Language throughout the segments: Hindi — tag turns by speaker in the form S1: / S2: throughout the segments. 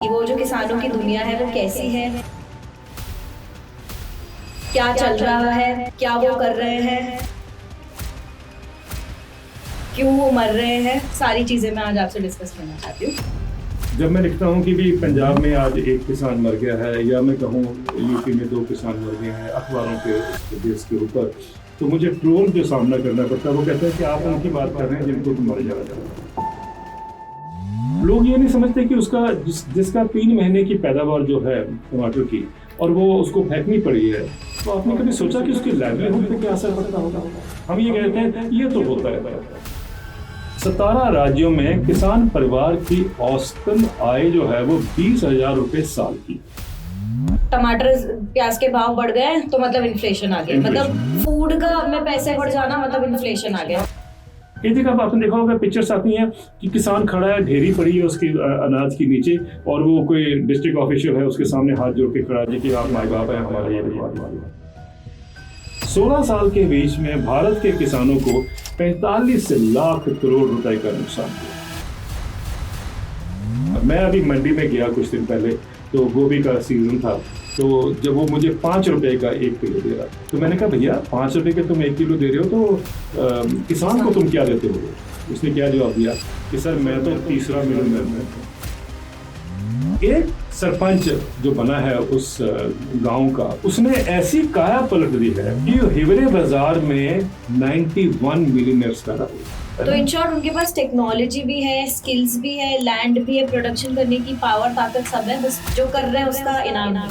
S1: वो जो किसानों की दुनिया है वो कैसी है, क्या चल रहा है, क्या वो कर रहे हैं, क्यों वो मर रहे हैं, सारी चीजें मैं आज आपसे डिस्कस करना चाहती हूँ।
S2: जब मैं लिखता हूँ कि भी पंजाब में आज एक किसान मर गया है या मैं कहूँ यूपी में 2 किसान मर गए हैं अखबारों के बेस के ऊपर, तो मुझे ट्रोल जो सामना करना पड़ता है वो कहते हैं कि आप उनकी बात कर रहे हैं जिनको तो मर जाना चाहिए। लोग ये नहीं समझते कि उसका जिसका 3 महीने की पैदावार जो है टमाटर की और वो उसको फेंकनी पड़ी है, तो आपने कभी सोचा कि उसकी लाइवलीहुड पे क्या असर पड़ता होगा? हम ये कहते हैं ये तो होता है। 17 राज्यों में किसान परिवार की औसतन आय जो है वो 20,000 रुपए साल की।
S1: टमाटर प्याज के भाव बढ़ गए तो मतलब इन्फ्लेशन आ गया, मतलब फूड का में पैसे बढ़ जाना मतलब इन्फ्लेशन आ गया।
S2: कई जगह आपने देखा होगा पिक्चर्स आती हैं कि किसान खड़ा है, ढेरी पड़ी है उसकी अनाज के नीचे और वो कोई डिस्ट्रिक्ट ऑफिशियल है उसके सामने हाथ जोड़ के खड़ा है कि आप माई बाप है हमारा ये भी। 16 साल के बीच में भारत के किसानों को 45 लाख करोड़ रुपए का नुकसान हुआ। मैं अभी मंडी में गया कुछ दिन पहले, तो गोभी का सीजन था, तो जब वो मुझे 5 रुपए का 1 किलो दे रहा, तो मैंने कहा भैया 5 रुपए के तुम 1 किलो दे रहे हो तो किसान को तुम क्या देते हो? उसने क्या जवाब दिया कि सर मैं तो तीसरा मिडलमैन हूं। एक सरपंच जो बना है उस गांव का, उसने ऐसी काया पलट दी है कि हिवरे बाजार में 91 मिलियनर्स का रहा।
S1: तो इन शॉर्ट उनके पास टेक्नोलॉजी भी है, स्किल्स भी है, लैंड भी है, प्रोडक्शन करने की पावर ताकत सब है, बस जो कर रहे हैं उसका इनाम है।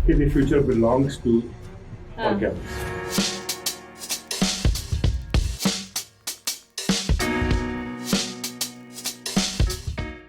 S2: The future belongs to organics.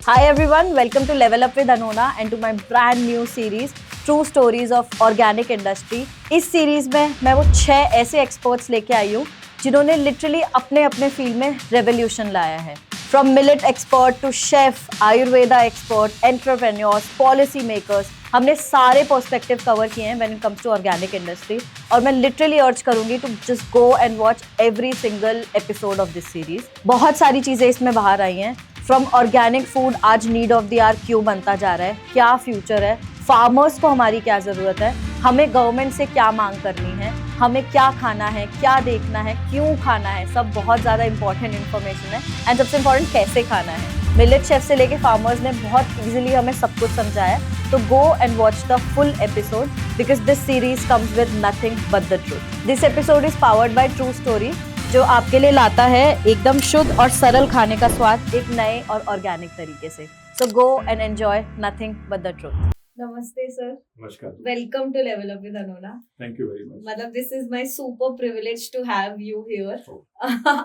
S3: Hi everyone, welcome to Level Up with Anona and to my brand new series True Stories of Organic Industry. इस सीरीज में मैं वो 6 ऐसे एक्सपर्ट्स लेके आई हूँ जिन्होंने लिटरली अपने अपने फील्ड में रेवोल्यूशन लाया है। From millet expert to chef, Ayurveda expert, entrepreneurs, policy makers, हमने सारे पर्सपेक्टिव कवर किए हैं when it comes to organic industry. और मैं लिटरली अर्ज करूंगी to just go and watch every single episode of this series. बहुत सारी चीज़ें इसमें बाहर आई हैं। फ्रॉम ऑर्गेनिक फूड आज नीड ऑफ द आवर क्यों बनता जा रहा है, क्या फ्यूचर है, फार्मर्स को हमारी क्या ज़रूरत है, हमें गवर्नमेंट से क्या मांग करनी है, हमें क्या खाना है, क्या देखना है, क्यों खाना है, सब बहुत ज़्यादा इंपॉर्टेंट इन्फॉर्मेशन है। एंड सबसे इम्पॉर्टेंट कैसे खाना है। मिलेट शेफ से लेके फार्मर्स ने बहुत ईजिली हमें सब कुछ समझाया। तो गो and watch the full episode because this series comes with nothing but the truth. This episode is powered by true story, जो आपके लिए लाता है एकदम शुद्ध और सरल खाने का स्वाद एक नए और ऑर्गेनिक तरीके से। So go and enjoy nothing but the truth.
S1: नमस्ते सर,
S2: नमस्कार,
S1: welcome to level up with Anona.
S2: Thank you very much.
S1: मतलब this is my super privilege to have you here.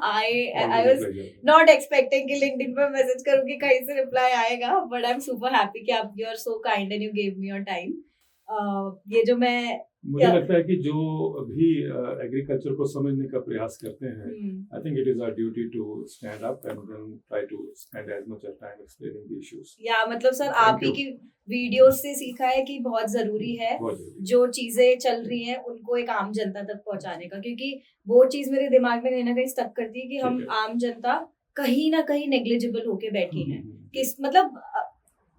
S1: I was not expecting कि लिंक्डइन पे मैसेज करूंगी कहीं से रिप्लाई आएगा, but I am super happy कि आप you are so kind and you give me your time. ये जो मैं
S2: मुझे लगता है कि जो भी एग्रीकल्चर को समझने का प्रयास करते हैं, I think it is our duty to stand up and then try to spend as much time explaining the issues.
S1: या मतलब सर आप ही की वीडियोस से सीखा है कि बहुत जरूरी है जो चीजें चल रही हैं उनको एक आम जनता तक पहुंचाने का, क्योंकि वो चीज मेरे दिमाग में कहीं ना कहीं स्टक करती है कि हम आम जनता कहीं ना कहीं नेग्लिजिबल होके बैठी हैं। किस मतलब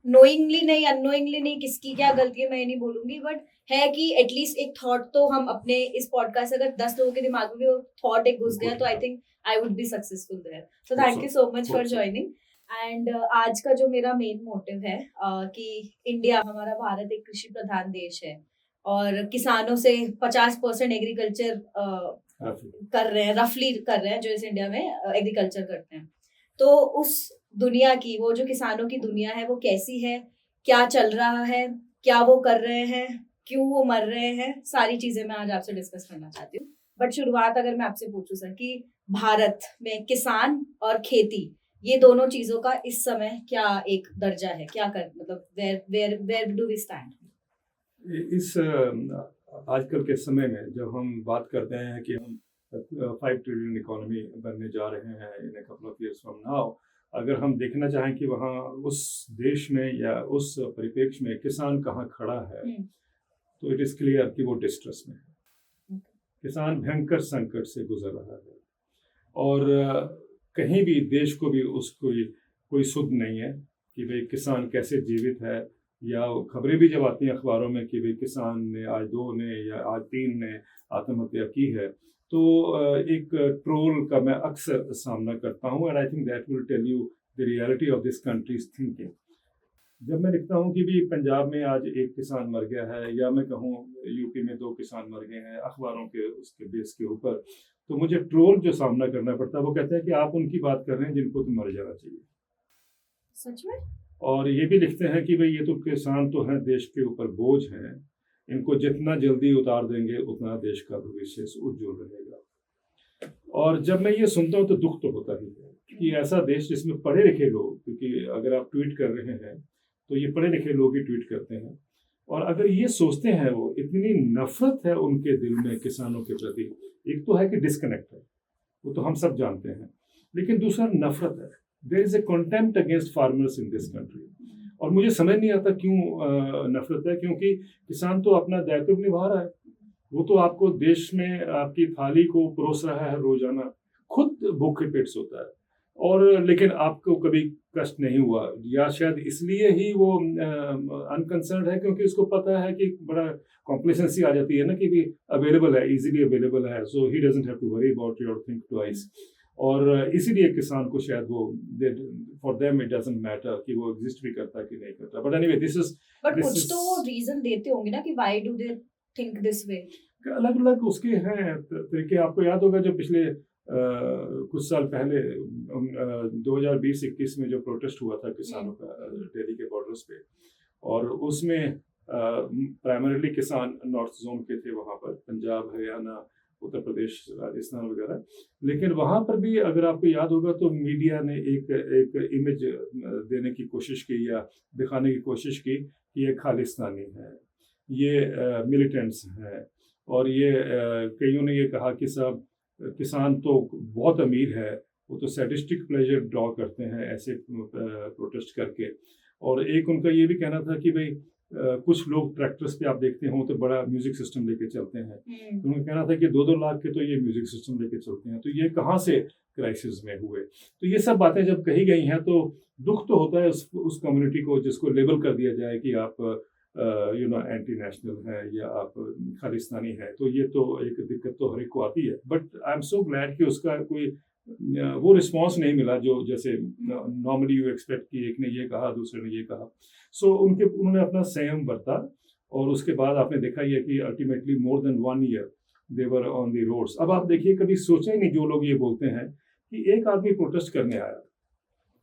S1: नोइंगली नहीं, अननोइंगली नहीं, किसकी क्या गलती है मैं नहीं बोलूंगी, बट है कि एटलीस्ट एक थॉट तो हम अपने इस पॉडकास्ट से अगर 10 लोगों के दिमाग में भी वो थॉट एक घुस गया तो I think I would be successful there. So thank you so much for joining. And आज का जो मेरा मेन मोटिव है कि इंडिया, हमारा भारत एक कृषि प्रधान देश है और किसानों से 50% एग्रीकल्चर कर रहे हैं, रफली कर रहे हैं जो इस इंडिया में एग्रीकल्चर करते हैं। तो उस दुनिया की, वो जो किसानों की दुनिया है वो कैसी है, क्या चल रहा है, क्या वो कर रहे हैं, क्यों वो मर रहे हैं, सारी चीजें मैं आज आपसे डिस्कस करना चाहती हूँ। बट शुरुआत अगर मैं आपसे पूछूं सर कि भारत में किसान और खेती, ये दोनों चीजों का इस समय क्या एक दर्जा है, क्या कर मतलब वेयर डू वी स्टैंड?
S2: इस आजकल के समय में जब हम बात करते हैं कि हम 5 ट्रिलियन इकोनॉमी बनने जा रहे हैं in a couple of years from now, अगर हम देखना चाहें कि वहाँ उस देश में या उस परिप्रेक्ष्य में किसान कहाँ खड़ा है, तो इट इज क्लियर कि वो डिस्ट्रेस में है। किसान भयंकर संकट से गुजर रहा है और कहीं भी देश को भी उसको कोई सुध नहीं है। कि भाई किसान कैसे जीवित है, या खबरें भी जब आती हैं अखबारों में कि भाई किसान ने आज 2 ने या आज 3 ने आत्महत्या की है, तो एक ट्रोल का मैं अक्सर सामना करता हूँ, and I think that will tell you the reality of this country's thinking. जब मैं लिखता हूँ कि भी पंजाब में आज एक किसान मर गया है, या मैं कहूँ यूपी में 2 किसान मर गए हैं अखबारों के उसके बेस के ऊपर, तो मुझे ट्रोल जो सामना करना पड़ता है वो कहते हैं कि आप उनकी बात कर रहे हैं जिनको तो मर जाना चाहिए।
S1: सच में?
S2: और ये भी लिखते हैं कि भाई ये तो किसान तो हैं, देश के ऊपर बोझ हैं, इनको जितना जल्दी उतार देंगे उतना देश का भविष्य उज्जवल रहेगा। और जब मैं ये सुनता हूँ तो दुख तो होता ही है कि ऐसा देश जिसमें पढ़े लिखे लोग, क्योंकि अगर आप ट्वीट कर रहे हैं तो ये पढ़े लिखे लोग ही ट्वीट करते हैं, और अगर ये सोचते हैं वो, इतनी नफरत है उनके दिल में किसानों के प्रति। एक तो है कि डिस्कनेक्ट है, वो तो हम सब जानते हैं, लेकिन दूसरा नफरत है। There is a contempt against farmers in this country. और मुझे समझ नहीं आता क्यों नफरत है, क्योंकि किसान तो अपना दायित्व निभा रहा है, वो तो आपको देश में आपकी थाली को परोस रहा है रोजाना, खुद भूखे पेट सोता है, और लेकिन आपको कभी कष्ट नहीं हुआ, या शायद इसलिए ही वो अनकंसर्न्ड है क्योंकि उसको पता है कि बड़ा कॉम्प्लेसेंसी आ जाती है ना कि भी अवेलेबल है, इजीली अवेलेबल है, so he doesn't have to worry about your think twice. और इसीलिए किसान को शायद वो for them it doesn't matter कि वो एग्जिस्ट भी करता है कि नहीं करता। But anyway this is,
S1: but कुछ तो वो रीजन देते होंगे ना कि why do they think this way.
S2: अलग अलग उसके हैं तरीके। आपको याद होगा जो पिछले कुछ साल पहले 2020-21 में जो प्रोटेस्ट हुआ था किसानों का दिल्ली के बॉर्डर्स पे, और उसमें प्राइमरीली किसान नॉर्थ जोन के थे वहाँ पर, पंजाब, हरियाणा, उत्तर प्रदेश, राजस्थान वगैरह। लेकिन वहाँ पर भी अगर आपको याद होगा तो मीडिया ने एक इमेज देने की कोशिश की या दिखाने की कोशिश की कि ये खालिस्तानी है, ये मिलिटेंट्स हैं, और ये कईयों ने ये कहा कि सब किसान तो बहुत अमीर है, वो तो सैडिस्टिक प्लेजर ड्रॉ करते हैं ऐसे प्रोटेस्ट करके। और एक उनका ये भी कहना था कि भाई कुछ लोग ट्रैक्टर्स पे आप देखते हो तो बड़ा म्यूजिक सिस्टम लेके चलते हैं, तो उनका कहना था कि 2-2 लाख के तो ये म्यूजिक सिस्टम लेके चलते हैं, तो ये कहाँ से क्राइसिस में हुए। तो ये सब बातें जब कही गई हैं तो दुख तो होता है उस कम्युनिटी को जिसको लेबल कर दिया जाए कि आप एंटी नेशनल है या आप खालिस्तानी है। तो ये तो एक दिक्कत तो हर एक को आती है, but I am so glad कि उसका कोई वो रिस्पॉन्स नहीं मिला जो जैसे नॉर्मली यू एक्सपेक्ट कि एक ने ये कहा दूसरे ने ये कहा। सो उन्होंने अपना संयम बरता, और उसके बाद आपने देखा ही है कि ultimately more than 1 year they were on the roads. अब आप देखिए, कभी सोचा ही नहीं जो लोग ये बोलते हैं कि एक आदमी प्रोटेस्ट करने आया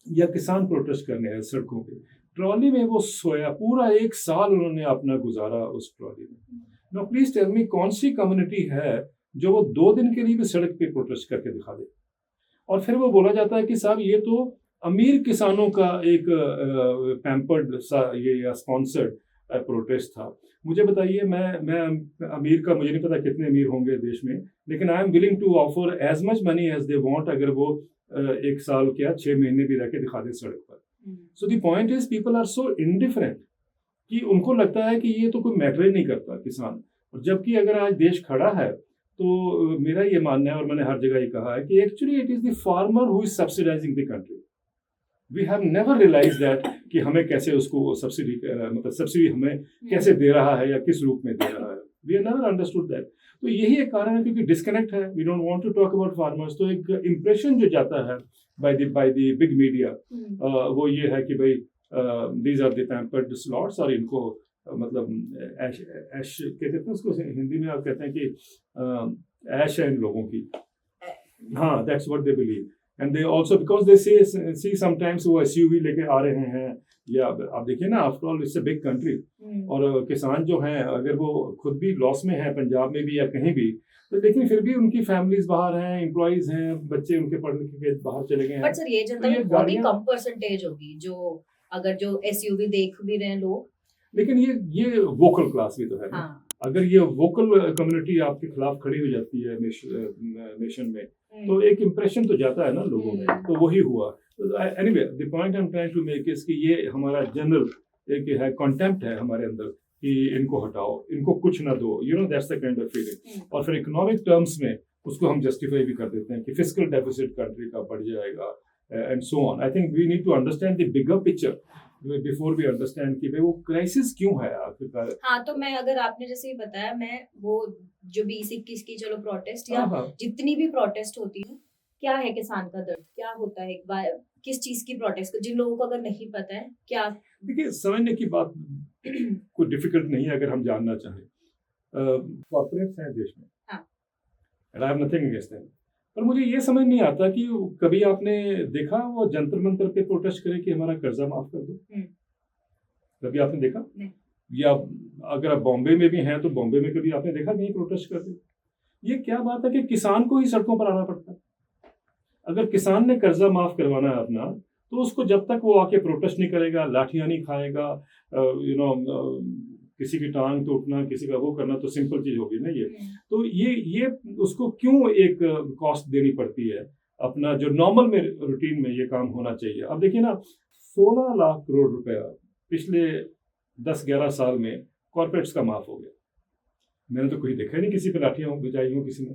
S2: या किसान प्रोटेस्ट करने आया सड़कों पे, ट्रॉली में वो सोया, पूरा 1 साल उन्होंने अपना गुजारा उस ट्रॉली में। नो प्लीज टेल मी, कौन सी कम्युनिटी है जो वो 2 दिन के लिए भी सड़क पे प्रोटेस्ट करके दिखा दे, और फिर वो बोला जाता है कि साहब ये तो अमीर किसानों का एक पैम्पर्ड सा ये या स्पॉन्सर्ड प्रोटेस्ट था। मुझे बताइए, मैं अमीर का मुझे नहीं पता कितने अमीर होंगे देश में, लेकिन I am willing to offer as much money as they want, अगर वो 1 साल क्या 6 महीने भी रह के दिखा दे सड़क पर। So the point is people are so indifferent कि उनको लगता है कि ये तो कोई मैटर ही नहीं करता किसान। और जबकि अगर आज देश खड़ा है तो मेरा ये मानना है, और मैंने हर जगह ये कहा है, कि actually it is the farmer who is subsidising the country. We have never realise that कि हमें कैसे उसको सब्सिडी मतलब सब्सिडी हमें कैसे दे रहा है या किस रूप में दे रहा है। We have never understood that. तो यही एक कारण है, क्योंकि डिस्कनेक्ट है, we don't want to talk about farmers. तो एक इंप्रेशन जो जाता है बाय द बिग मीडिया, वो ये है कि भाई these are the pampered slots, और इनको मतलब ऐश क्या कहते हैं उसको हिंदी में, आप कहते हैं कि ऐश है इन लोगों की। हाँ, that's what they believe. And they also because they see sometimes वो एसयूवी लेके आ रहे हैं, या आप देखिए ना, after all it's a big country, और किसान जो हैं अगर वो खुद भी लॉस में है पंजाब में भी या कहीं भी, तो लेकिन फिर भी उनकी फैमिलीज बाहर हैं, एम्प्लॉइज हैं, बच्चे उनके पढ़ने के बाहर चले गए हैं।
S1: बट सर ये जनता में बहुत ही कम परसेंटेज होगी जो अगर जो एसयूवी देख भी रहे हैं लोग,
S2: लेकिन ये वोकल क्लास भी तो है। हाँ। अगर ये वोकल कम्युनिटी आपके खिलाफ खड़ी हो जाती है नेशन में, तो एक इम्प्रेशन तो जाता है ना लोगों में, तो वही हुआ। Anyway the point I am trying to make is कि ये हमारा जनरल एक है कॉन्टेम्प्ट है हमारे अंदर कि इनको हटाओ, इनको कुछ ना दो, you know, that's the kind of feeling. और फिर इकोनॉमिक टर्म्स में उसको हम जस्टिफाई भी कर देते हैं कि फिस्कल डेफिसिट कंट्री का बढ़ जाएगा, and so on. I think we need to understand the bigger picture before we understand कि भाई वो crisis क्यों है आखिरकार.
S1: हाँ, तो मैं अगर आपने जैसे ही बताया, मैं वो जो 20-21 की चलो प्रोटेस्ट या जितनी भी प्रोटेस्ट होती है, क्या है किसान का दर्द, क्या होता है, किस चीज की प्रोटेस्ट, जिन लोगों को अगर नहीं पता है क्या. देखिए,
S2: समझने की बात कोई डिफिकल्ट नहीं है अगर हम जानना चाहें. कॉर्पोरेट्स हैं देश में, and I have nothing against them. पर मुझे ये समझ नहीं आता कि कभी आपने देखा वो जंतर मंतर पे प्रोटेस्ट करे कि हमारा कर्जा माफ कर दो. कभी आपने देखा?
S1: नहीं.
S2: या अगर आप बॉम्बे में भी हैं तो बॉम्बे में कभी आपने देखा कहीं प्रोटेस्ट करते? ये क्या बात है कि किसान को ही सड़कों पर आना पड़ता है. अगर किसान ने कर्जा माफ करवाना है अपना, तो उसको जब तक वो आके प्रोटेस्ट नहीं करेगा, लाठियां नहीं खाएगा, किसी की टांग तोड़ना, किसी का वो करना, तो सिंपल चीज होगी ना ये. तो ये उसको क्यों एक कॉस्ट देनी पड़ती है? अपना जो नॉर्मल में रूटीन में ये काम होना चाहिए. अब देखिए ना, 16 लाख करोड़ रुपया पिछले 10-11 साल में कॉर्पोरेट्स का माफ हो गया. मैंने तो कोई देखा ही नहीं किसी पे लाठियां बजाई हो किसी ने.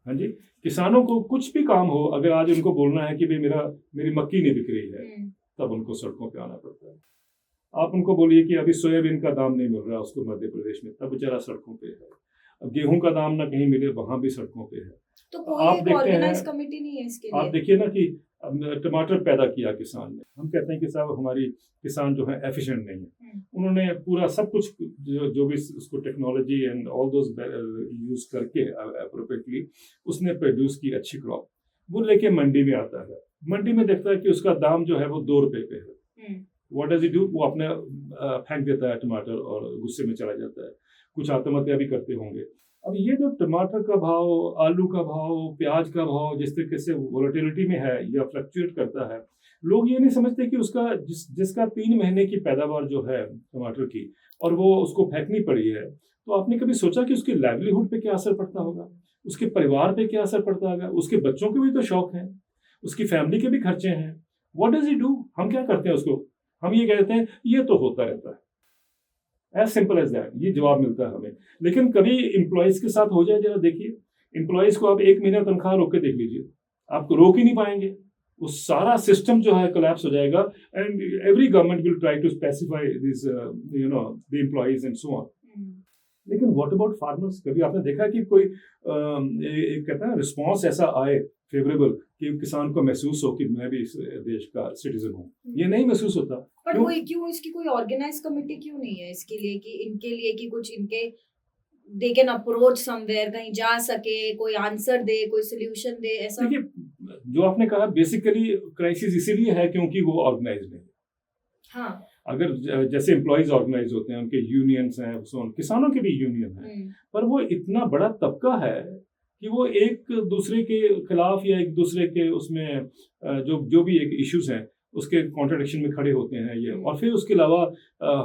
S2: हाँ जी, किसानों को कुछ भी काम हो, अगर आज उनको बोलना है कि भाई मेरी मक्की नहीं बिक रही है, तब उनको सड़कों पे आना पड़ता है. आप उनको बोलिए कि अभी सोयाबीन का दाम नहीं मिल रहा उसको मध्य प्रदेश में, तब बेचारा सड़कों पे है. अब गेहूं का दाम ना कहीं मिले, वहां भी सड़कों पे है.
S1: तो कोई एक ऑर्गेनाइज कमेटी नहीं है इसके लिए.
S2: आप देखिए ना कि टमाटर पैदा किया किसान ने, हम कहते हैं कि साहब हमारी किसान जो है एफिशिएंट नहीं है. उन्होंने पूरा सब कुछ जो भी उसको technology and all those use करके अप्रोप्रिएटली उसने प्रोड्यूस की अच्छी क्रॉप, वो लेके मंडी में आता है. मंडी में देखता है कि उसका दाम जो है वो 2 रुपए पे है. What does he do? वो अपने फेंक देता है टमाटर और गुस्से में चला जाता है. कुछ आत्महत्या भी करते होंगे. अब ये जो टमाटर का भाव, आलू का भाव, प्याज का भाव जिस तरीके से वोलेटिलिटी में है या फ्लक्चुएट करता है, लोग ये नहीं समझते कि उसका जिसका 3 महीने की पैदावार जो है टमाटर की, और वो उसको फेंकनी पड़ी है, तो आपने कभी सोचा कि उसके लाइवलीहुड पे क्या असर पड़ता होगा, उसके परिवार पे क्या असर पड़ता होगा? उसके बच्चों के भी तो शौक हैं, उसकी फैमिली के भी खर्चे हैं. What does he do? हम क्या करते हैं उसको? हम ये कहते हैं ये तो होता रहता है. एज सिंपल एज दैट, ये जवाब मिलता है हमें. लेकिन कभी एम्प्लॉयज के साथ हो जाए, जरा देखिए, एम्प्लॉयज को आप 1 महीना तनख्वाह रोक के देख लीजिए, आपको रोक ही नहीं पाएंगे. वो सारा सिस्टम जो है कोलैप्स हो जाएगा. And every government will try to specify this the employees and so on. लेकिन व्हाट अबाउट फार्मर्स? कभी आपने देखा कि कोई एक कहता है रिस्पॉन्स ऐसा आए फेवरेबल कि किसान को महसूस हो कि मैं भी इस देश का सिटीजन हूँ? ये नहीं महसूस होता.
S1: पर वही क्यों, इसकी कोई ऑर्गेनाइज कमेटी क्यों नहीं है इसके लिए कि इनके लिए कि कुछ इनके दे कैन अप्रोच समवेयर, कहीं जा सके, कोई आंसर दे, कोई सोल्यूशन दे, ऐसा?
S2: देखिए, जो आपने कहा बेसिकली क्राइसिस इसीलिए है क्योंकि वो ऑर्गेनाइज नहीं है.
S1: हाँ,
S2: अगर जैसे एम्प्लॉयज ऑर्गेनाइज होते हैं, उनके यूनियंस हैं, किसानों के भी यूनियन है, पर वो इतना बड़ा तबका है कि वो एक दूसरे के खिलाफ या एक दूसरे के उसमें जो भी एक इश्यूज हैं उसके कॉन्ट्रडिक्शन में खड़े होते हैं ये. और फिर उसके अलावा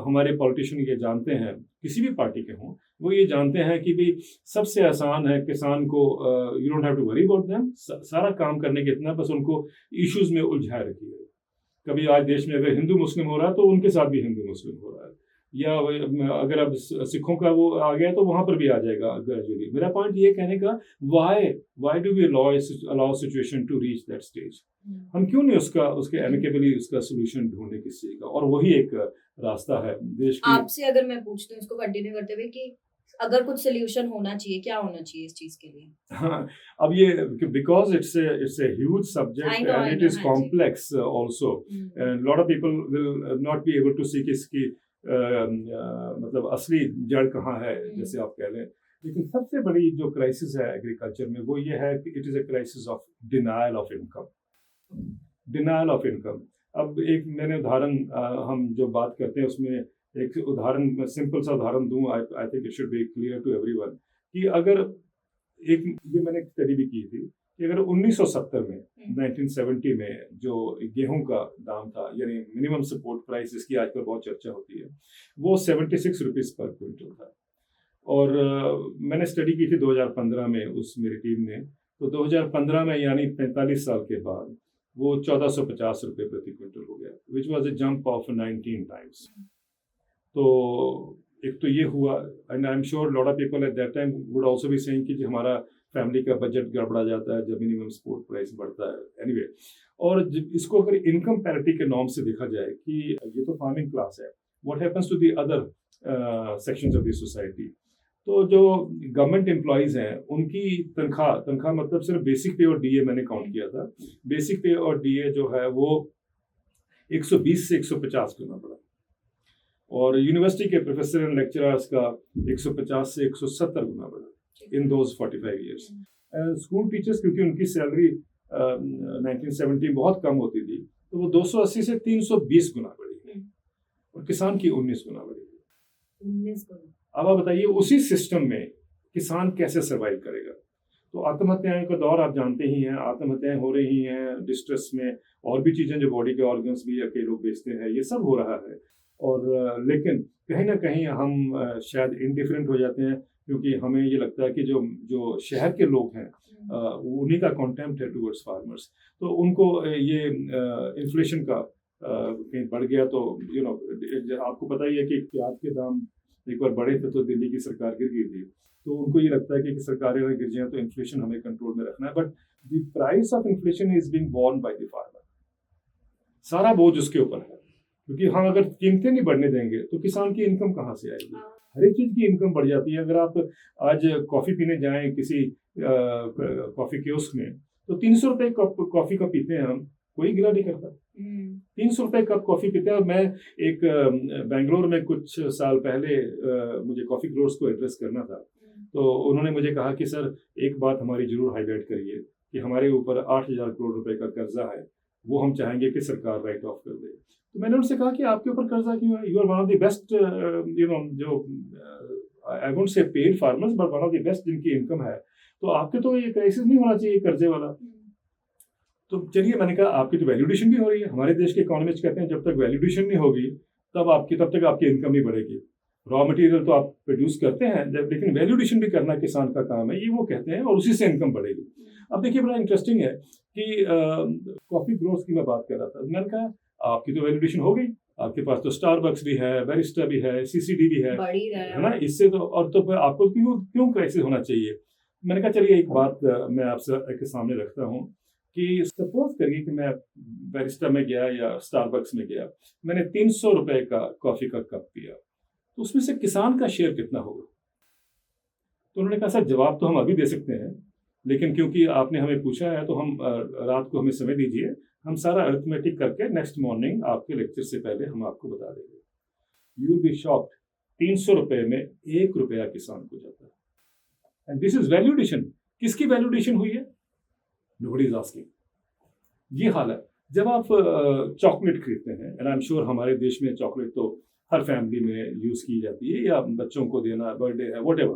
S2: हमारे पॉलिटिशियन ये जानते हैं, किसी भी पार्टी के हों, वो ये जानते हैं कि भाई सबसे आसान है किसान को, you don't have to worry about them, सारा काम करने के इतना, बस उनको इश्यूज में उलझाए रखिए. कभी आज देश में अगर हिंदू मुस्लिम हो रहा है तो उनके साथ भी हिंदू मुस्लिम हो रहा है, या अगर अब सिखों का वो आ गया तो वहां पर भी आ जाएगा ग्रेजुअली. मेरा पॉइंट ये कहने का, why do we allow situation to reach that stage? हम क्यों नहीं उसके एमिकेबली उसका सोल्यूशन ढूंढने किसी का? और वही एक रास्ता है देश की.
S1: आपसे अगर मैं पूछती हूँ इसको कंटिन्यू करते हुए कि अगर कुछ सोल्यूशन होना चाहिए, क्या होना चाहिए इस चीज के लिए?
S2: हाँ, अब ये because it's a huge subject and it is complex also, and lot of people will not be able to see कि इसकी मतलब असली जड़ कहाँ है, जैसे आप कह लें. लेकिन सबसे बड़ी जो क्राइसिस है एग्रीकल्चर में वो ये है कि it is a crisis of denial of income. Denial of income. अब एक मैंने उदाहरण, हम जो बात करते हैं उसमें एक उदाहरण, सिंपल सा उदाहरण दूं. I think it should be clear to everyone कि अगर ये मैंने एक स्टडी भी की थी कि अगर 1970 में 1970 में जो गेहूं का दाम था, यानी मिनिमम सपोर्ट प्राइस जिसकी आजकल बहुत चर्चा होती है, वो 76 रुपीज पर क्विंटल था. और मैंने स्टडी की थी 2015 में मेरी टीम ने, तो 2015 में यानी 45 साल के बाद वो 1450 रुपये प्रति क्विंटल हो गया, which was a jump of 19 times. तो एक तो ये हुआ, and I am sure lot of people at that time would also be saying कि हमारा फैमिली का बजट गड़बड़ा जाता है जब मिनिमम सपोर्ट प्राइस बढ़ता है एनीवे। और इसको अगर इनकम पैरिटी के नॉर्म से देखा जाए कि ये तो फार्मिंग क्लास है, what happens to the other sections of the society. तो जो गवर्नमेंट एम्प्लॉयज़ हैं उनकी तनख्वाह मतलब सिर्फ बेसिक पे और डीए मैंने काउंट किया था, बेसिक पे और डीए जो है वो 120 से 150 गुना बढ़ा, और यूनिवर्सिटी के प्रोफेसर एंड लेक्चरर्स का 150 से 170 गुना बढ़ा in those 45 years. School teachers क्योंकि उनकी सैलरी 1970 बहुत कम होती थी तो वो 280 से 320 गुना बढ़ी, और किसान की 19 गुना बढ़ी।
S1: 19 गुना।
S2: अब आप बताइए उसी सिस्टम में किसान कैसे सरवाइव करेगा। तो आत्महत्याएं का दौर आप जानते ही हैं, आत्महत्याएं हो रही हैं डिस्ट्रेस में, और भी चीज़ें जो बॉडी के ऑर्गन्स भी या कई लोग बेचते हैं, ये सब हो रहा है। और लेकिन कहीं ना कहीं हम शायद इनडिफरेंट हो जाते हैं, क्योंकि हमें ये लगता है कि जो शहर के लोग हैं उन्हीं का कॉन्टेम्प्ट है टुवर्ड्स फार्मर्स। तो उनको ये इन्फ्लेशन का कहीं बढ़ गया तो आपको पता ही है कि प्याज के दाम एक बार बढ़े थे तो दिल्ली की सरकार गिर गई थी, तो उनको ये लगता है कि सरकारें अगर गिर जाए तो इन्फ्लेशन हमें कंट्रोल में रखना है। But the price of inflation is being borne by the farmer. सारा बोझ उसके ऊपर है, क्योंकि हम अगर कीमतें नहीं बढ़ने देंगे तो किसान की इनकम कहाँ से आएगी। हर एक चीज़ की इनकम बढ़ जाती है। अगर आप आज कॉफ़ी पीने जाएं किसी कॉफ़ी कियोस्क में तो 300 रुपये कप कॉफ़ी का पीते हैं हम, कोई गिला नहीं करता। 300 रुपये कप कॉफ़ी पीते हैं। और मैं एक बेंगलोर में कुछ साल पहले मुझे कॉफ़ी ग्रोवर्स को एड्रेस करना था, तो उन्होंने मुझे कहा कि सर एक बात हमारी जरूर हाईलाइट करिए कि हमारे ऊपर 8,000 करोड़ रुपए का कर्जा है, वो हम चाहेंगे कि सरकार राइट ऑफ कर दे। तो मैंने उनसे कहा कि आपके ऊपर कर्जा क्यों है? You are one of the best जो I won't say paid farmers but one of the best जिनकी इनकम है, तो आपके तो ये क्राइसिस नहीं होना चाहिए कर्जे वाला। तो चलिए मैंने कहा आपकी तो वैल्यूडेशन भी हो रही है। हमारे देश के इकोनॉमिस्ट कहते हैं जब तक वैल्यूडेशन नहीं होगी तब तक आपकी इनकम नहीं बढ़ेगी। रॉ मटेरियल तो आप प्रोड्यूस करते हैं लेकिन वैल्यूडेशन भी करना किसान का काम है, ये वो कहते हैं, और उसी से इनकम बढ़ेगी। अब देखिए बड़ा इंटरेस्टिंग है कि कॉफी ग्रोवर्स की मैं बात कर रहा था। मैंने कहा आपकी तो वैल्यूडेशन हो गई, आपके पास तो स्टारबक्स भी है, बैरिस्टा भी है, सीसीडी भी है ना, इससे तो और तो आपको क्यों क्राइसिस होना चाहिए। मैंने कहा चलिए एक बात मैं आपके सामने रखता हूँ कि सपोज करिए कि मैं बैरिस्टा में गया या स्टारबक्स में गया, मैंने 300 रुपए का कॉफी का कप पिया, तो उसमें से किसान का शेयर कितना होगा। तो उन्होंने कहा सर जवाब तो हम अभी दे सकते हैं, लेकिन क्योंकि आपने हमें पूछा है तो हम रात को हमें समय दीजिए, हम सारा अरिथमेटिक करके नेक्स्ट मॉर्निंग आपके लेक्चर से पहले हम आपको बता देंगे। यू विल बी शॉक्ड, 300 रुपए में 1 रुपया किसान को जाता है। And this is value addition. किसकी वैल्यूडेशन हुई है? Nobody is asking. ये हाल है। जब आप चॉकलेट खरीदते हैं, एंड आई एम श्योर हमारे देश में चॉकलेट तो हर फैमिली में यूज की जाती है, या बच्चों को देना, बर्थडे है, व्हाटएवर,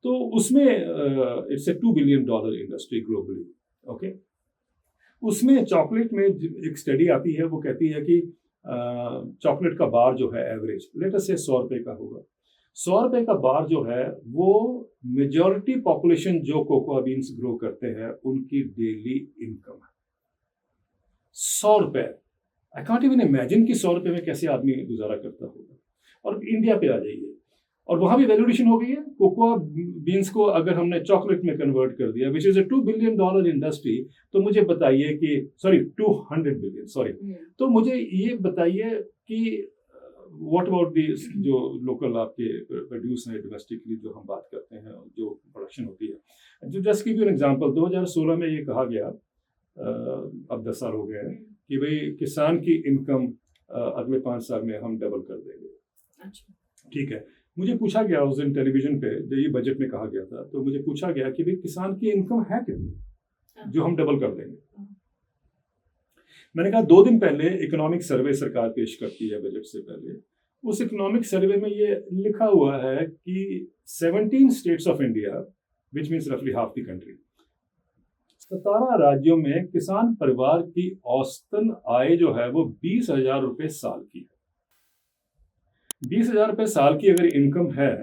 S2: तो उसमें it's a $2 billion industry globally. Okay, उसमें चॉकलेट में एक स्टडी आती है, वो कहती है कि चॉकलेट का बार जो है एवरेज लेट अस से 100 रुपए का होगा। 100 रुपए का बार जो है वो मेजॉरिटी पॉपुलेशन जो कोकोआ बीन्स ग्रो करते हैं उनकी डेली इनकम है 100 रुपए। आई कांट इवन इमेजिन कि 100 रुपए में कैसे आदमी गुजारा करता होगा। और इंडिया पे आ जाइए, और वहां भी वैल्यूडेशन हो गई है। कोकोआ बीन्स को अगर हमने चॉकलेट में कन्वर्ट कर दिया, which is a $2 billion industry, तो मुझे बताइए कि 200 बिलियन, तो मुझे ये बताइए कि व्हाट अबाउट दी जो लोकल आपके प्रोड्यूस है डोमेस्टिकली, जो हम बात करते हैं, जो प्रोडक्शन होती है। जो just give you an example, 2016 में ये कहा गया, अब 10 साल हो गए हैं, कि भाई किसान की इनकम अगले 5 साल में हम डबल कर देंगे। अच्छा, ठीक है। मुझे पूछा गया उस दिन टेलीविजन पे, जो ये बजट में कहा गया था, तो मुझे पूछा गया कि भाई किसान की इनकम है कितनी जो हम डबल कर देंगे। मैंने कहा 2 दिन पहले इकोनॉमिक सर्वे सरकार पेश करती है बजट से पहले। उस इकोनॉमिक सर्वे में ये लिखा हुआ है कि 17 states of India, which means रफली हाफ द कंट्री, 17 राज्यों में किसान परिवार की औसतन आय जो है वो 20,000 रुपए साल की है। 20,000 रुपए साल की अगर इनकम है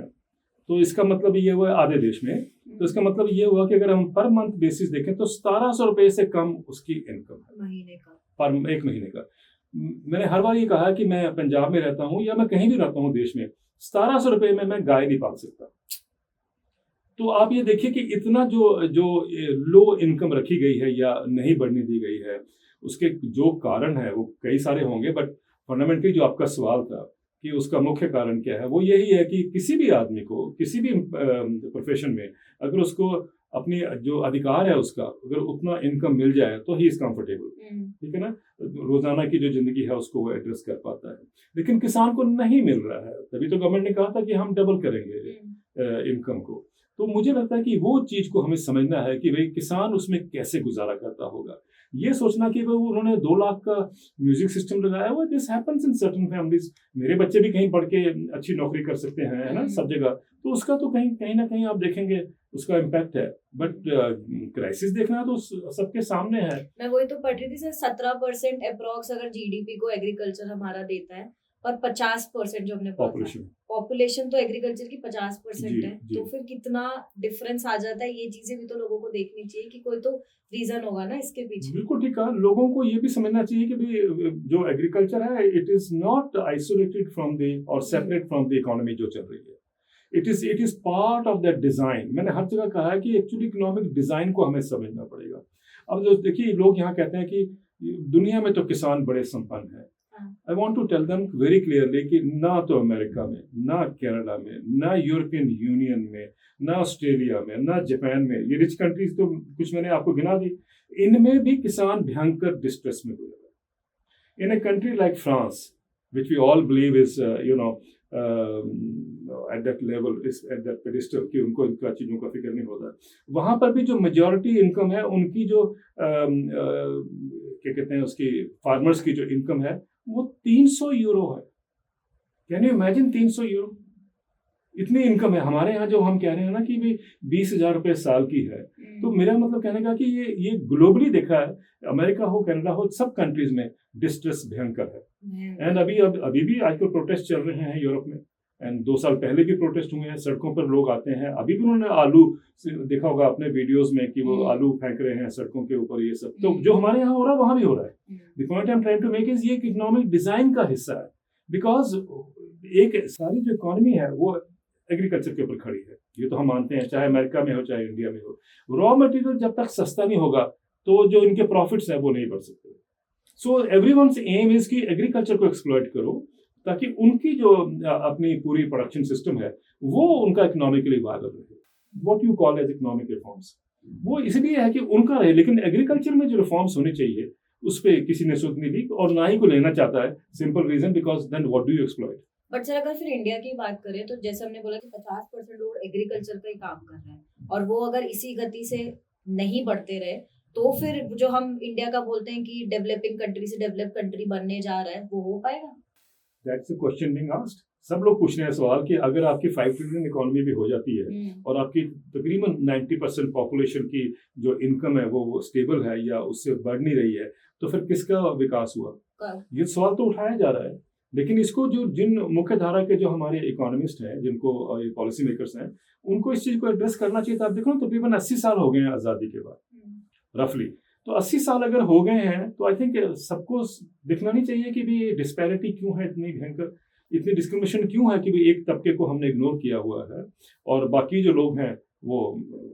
S2: तो इसका मतलब ये हुआ आधे देश में, तो इसका मतलब ये हुआ कि अगर हम पर मंथ बेसिस देखें तो 1700 रुपए से कम उसकी इनकम है महीने का, पर एक महीने का। मैंने हर बार ये कहा कि मैं पंजाब में रहता हूँ या मैं कहीं भी रहता हूँ देश में, 1700 रुपए में मैं गाय नहीं पाल सकता। तो आप ये देखिए कि इतना जो जो लो इनकम रखी गई है या नहीं बढ़ने दी गई है, उसके जो कारण है वो कई सारे होंगे, बट फंडामेंटली जो आपका सवाल था कि उसका मुख्य कारण क्या है, वो यही है कि किसी भी आदमी को किसी भी प्रोफेशन में अगर उसको अपनी जो अधिकार है उसका अगर उतना इनकम मिल जाए तो ही इज कंफर्टेबल, ठीक है ना, रोजाना की जो जिंदगी है उसको वो एड्रेस कर पाता है। लेकिन किसान को नहीं मिल रहा है, तभी तो गवर्नमेंट ने कहा था कि हम डबल करेंगे इनकम को। तो मुझे लगता है कि वो चीज को हमें समझना है कि भाई किसान उसमें कैसे गुजारा करता होगा। ये सोचना कि भाई उन्होंने 2 लाख का म्यूजिक सिस्टम लगाया हुआ, this happens in certain families, मेरे बच्चे भी कहीं पढ़ के अच्छी नौकरी कर सकते हैं, है ना, सब जगह, तो उसका तो कहीं ना कहीं आप देखेंगे उसका इम्पैक्ट है। बट क्राइसिस देखना तो सबके सामने है।
S1: मैं वही तो पढ़ रही थी सर, 17% अप्रोक्स अगर जीडीपी को एग्रीकल्चर हमारा देता है, और 50% जो हमने पॉपुलेशन तो एग्रीकल्चर की 50% है, तो फिर कितना डिफरेंस आ जाता है। ये चीजें भी तो लोगों को देखनी चाहिए कि कोई तो रीजन होगा ना इसके पीछे। बिल्कुल
S2: ठीक है, लोगों को ये भी समझना चाहिए कि भाई जो एग्रीकल्चर है it is not isolated from the और सेपरेट फ्रॉम द इकोनॉमी जो चल रही है, it is part of that design. मैंने हर जगह कहा है कि एक्चुअली इकोनॉमिक डिजाइन को हमें समझना पड़ेगा। अब जो देखिए लोग यहाँ कहते हैं कि दुनिया में तो किसान बड़े संपन्न हैं, I want to tell them very clearly कि ना तो अमेरिका में, ना कनाडा में, ना यूरोपियन यूनियन में, ना ऑस्ट्रेलिया में, ना जापान में, ये रिच कंट्रीज तो कुछ मैंने आपको गिना दी, इनमें भी किसान भयंकर डिस्ट्रेस में हुए हैं। In a country like France which we all believe is at that level, is at that pedestal कि उनको इनका चीज़ों का फिक्र नहीं होता, वहाँ पर भी जो मेजॉरिटी इनकम है उनकी जो क्या कहते हैं उसकी फार्मर्स की जो इनकम है वो 300 यूरो है। कैन यू इमेजिन 300 यूरो इतनी इनकम है। हमारे यहाँ जो हम कह रहे हैं ना कि भाई 20,000 रुपये साल की है, तो मेरा मतलब कहने का कि ये ग्लोबली देखा है, अमेरिका हो कनाडा हो, सब कंट्रीज में डिस्ट्रेस भयंकर है। एंड अभी भी आजकल प्रोटेस्ट चल रहे हैं यूरोप में, एंड 2 साल पहले भी प्रोटेस्ट हुए हैं, सड़कों पर लोग आते हैं, अभी भी उन्होंने आलू देखा होगा अपने वीडियोस में कि वो आलू फेंक रहे हैं सड़कों के ऊपर, ये सब तो जो हमारे यहाँ हो रहा है वहां भी हो रहा है। The point I am trying to make is ये इकोनॉमिक डिजाइन का हिस्सा है, बिकॉज एक सारी जो इकोनॉमी है वो एग्रीकल्चर के ऊपर खड़ी है, ये तो हम मानते हैं, चाहे अमेरिका में हो चाहे इंडिया में हो। रॉ मटेरियल जब तक सस्ता नहीं होगा तो जो इनके प्रॉफिट्स हैं वो नहीं बढ़ सकते। सो एवरीवन्स एम इज कि एग्रीकल्चर को एक्सप्लॉइट करो ताकि उनकी जो अपनी पूरी प्रोडक्शन सिस्टम है वो उनका इकोनॉमिकली वायबल रहे। What you call as economic reforms, वो इसलिए है कि उनका रहे, लेकिन एग्रीकल्चर में जो रिफॉर्म्स होने चाहिए उस पर किसी ने सोच नहीं दी और ना ही को लेना चाहता है, simple reason because then what do you exploit.
S1: But sir अगर फिर इंडिया की बात करें तो जैसे हमने बोला कि 50% लोग एग्रीकल्चर का ही काम कर रहे हैं, और वो अगर इसी गति से नहीं बढ़ते रहे तो फिर जो हम इंडिया का बोलते हैं कि डेवलपिंग कंट्री से डेवलप कंट्री बनने जा रहा है, वो हो पाएगा?
S2: That's the question being asked. सब लोग पूछ रहे हैं सवाल कि अगर आपकी 5 ट्रिलियन इकोनॉमी भी हो जाती है और आपकी तकरीबन 90% पॉपुलेशन की जो इनकम है वो स्टेबल है या उससे बढ़ नहीं रही है, तो फिर किसका विकास हुआ? ये सवाल तो उठाया जा रहा है, लेकिन इसको जो जिन मुख्य धारा के जो हमारे इकोनॉमिस्ट हैं, जिनको ये पॉलिसी मेकर्स हैं, उनको इस चीज को एड्रेस करना चाहिए था। आप देखो ना, तकरीबन 80 साल हो गए हैं आज़ादी के बाद रफली, तो 80 साल अगर हो गए हैं तो आई थिंक सबको दिखना नहीं चाहिए कि भी डिस्पैरिटी क्यों है, इतनी भयंकर, इतनी डिस्क्रिमिनेशन क्यों है कि भी एक तबके को हमने इग्नोर किया हुआ है और बाकी जो लोग हैं वो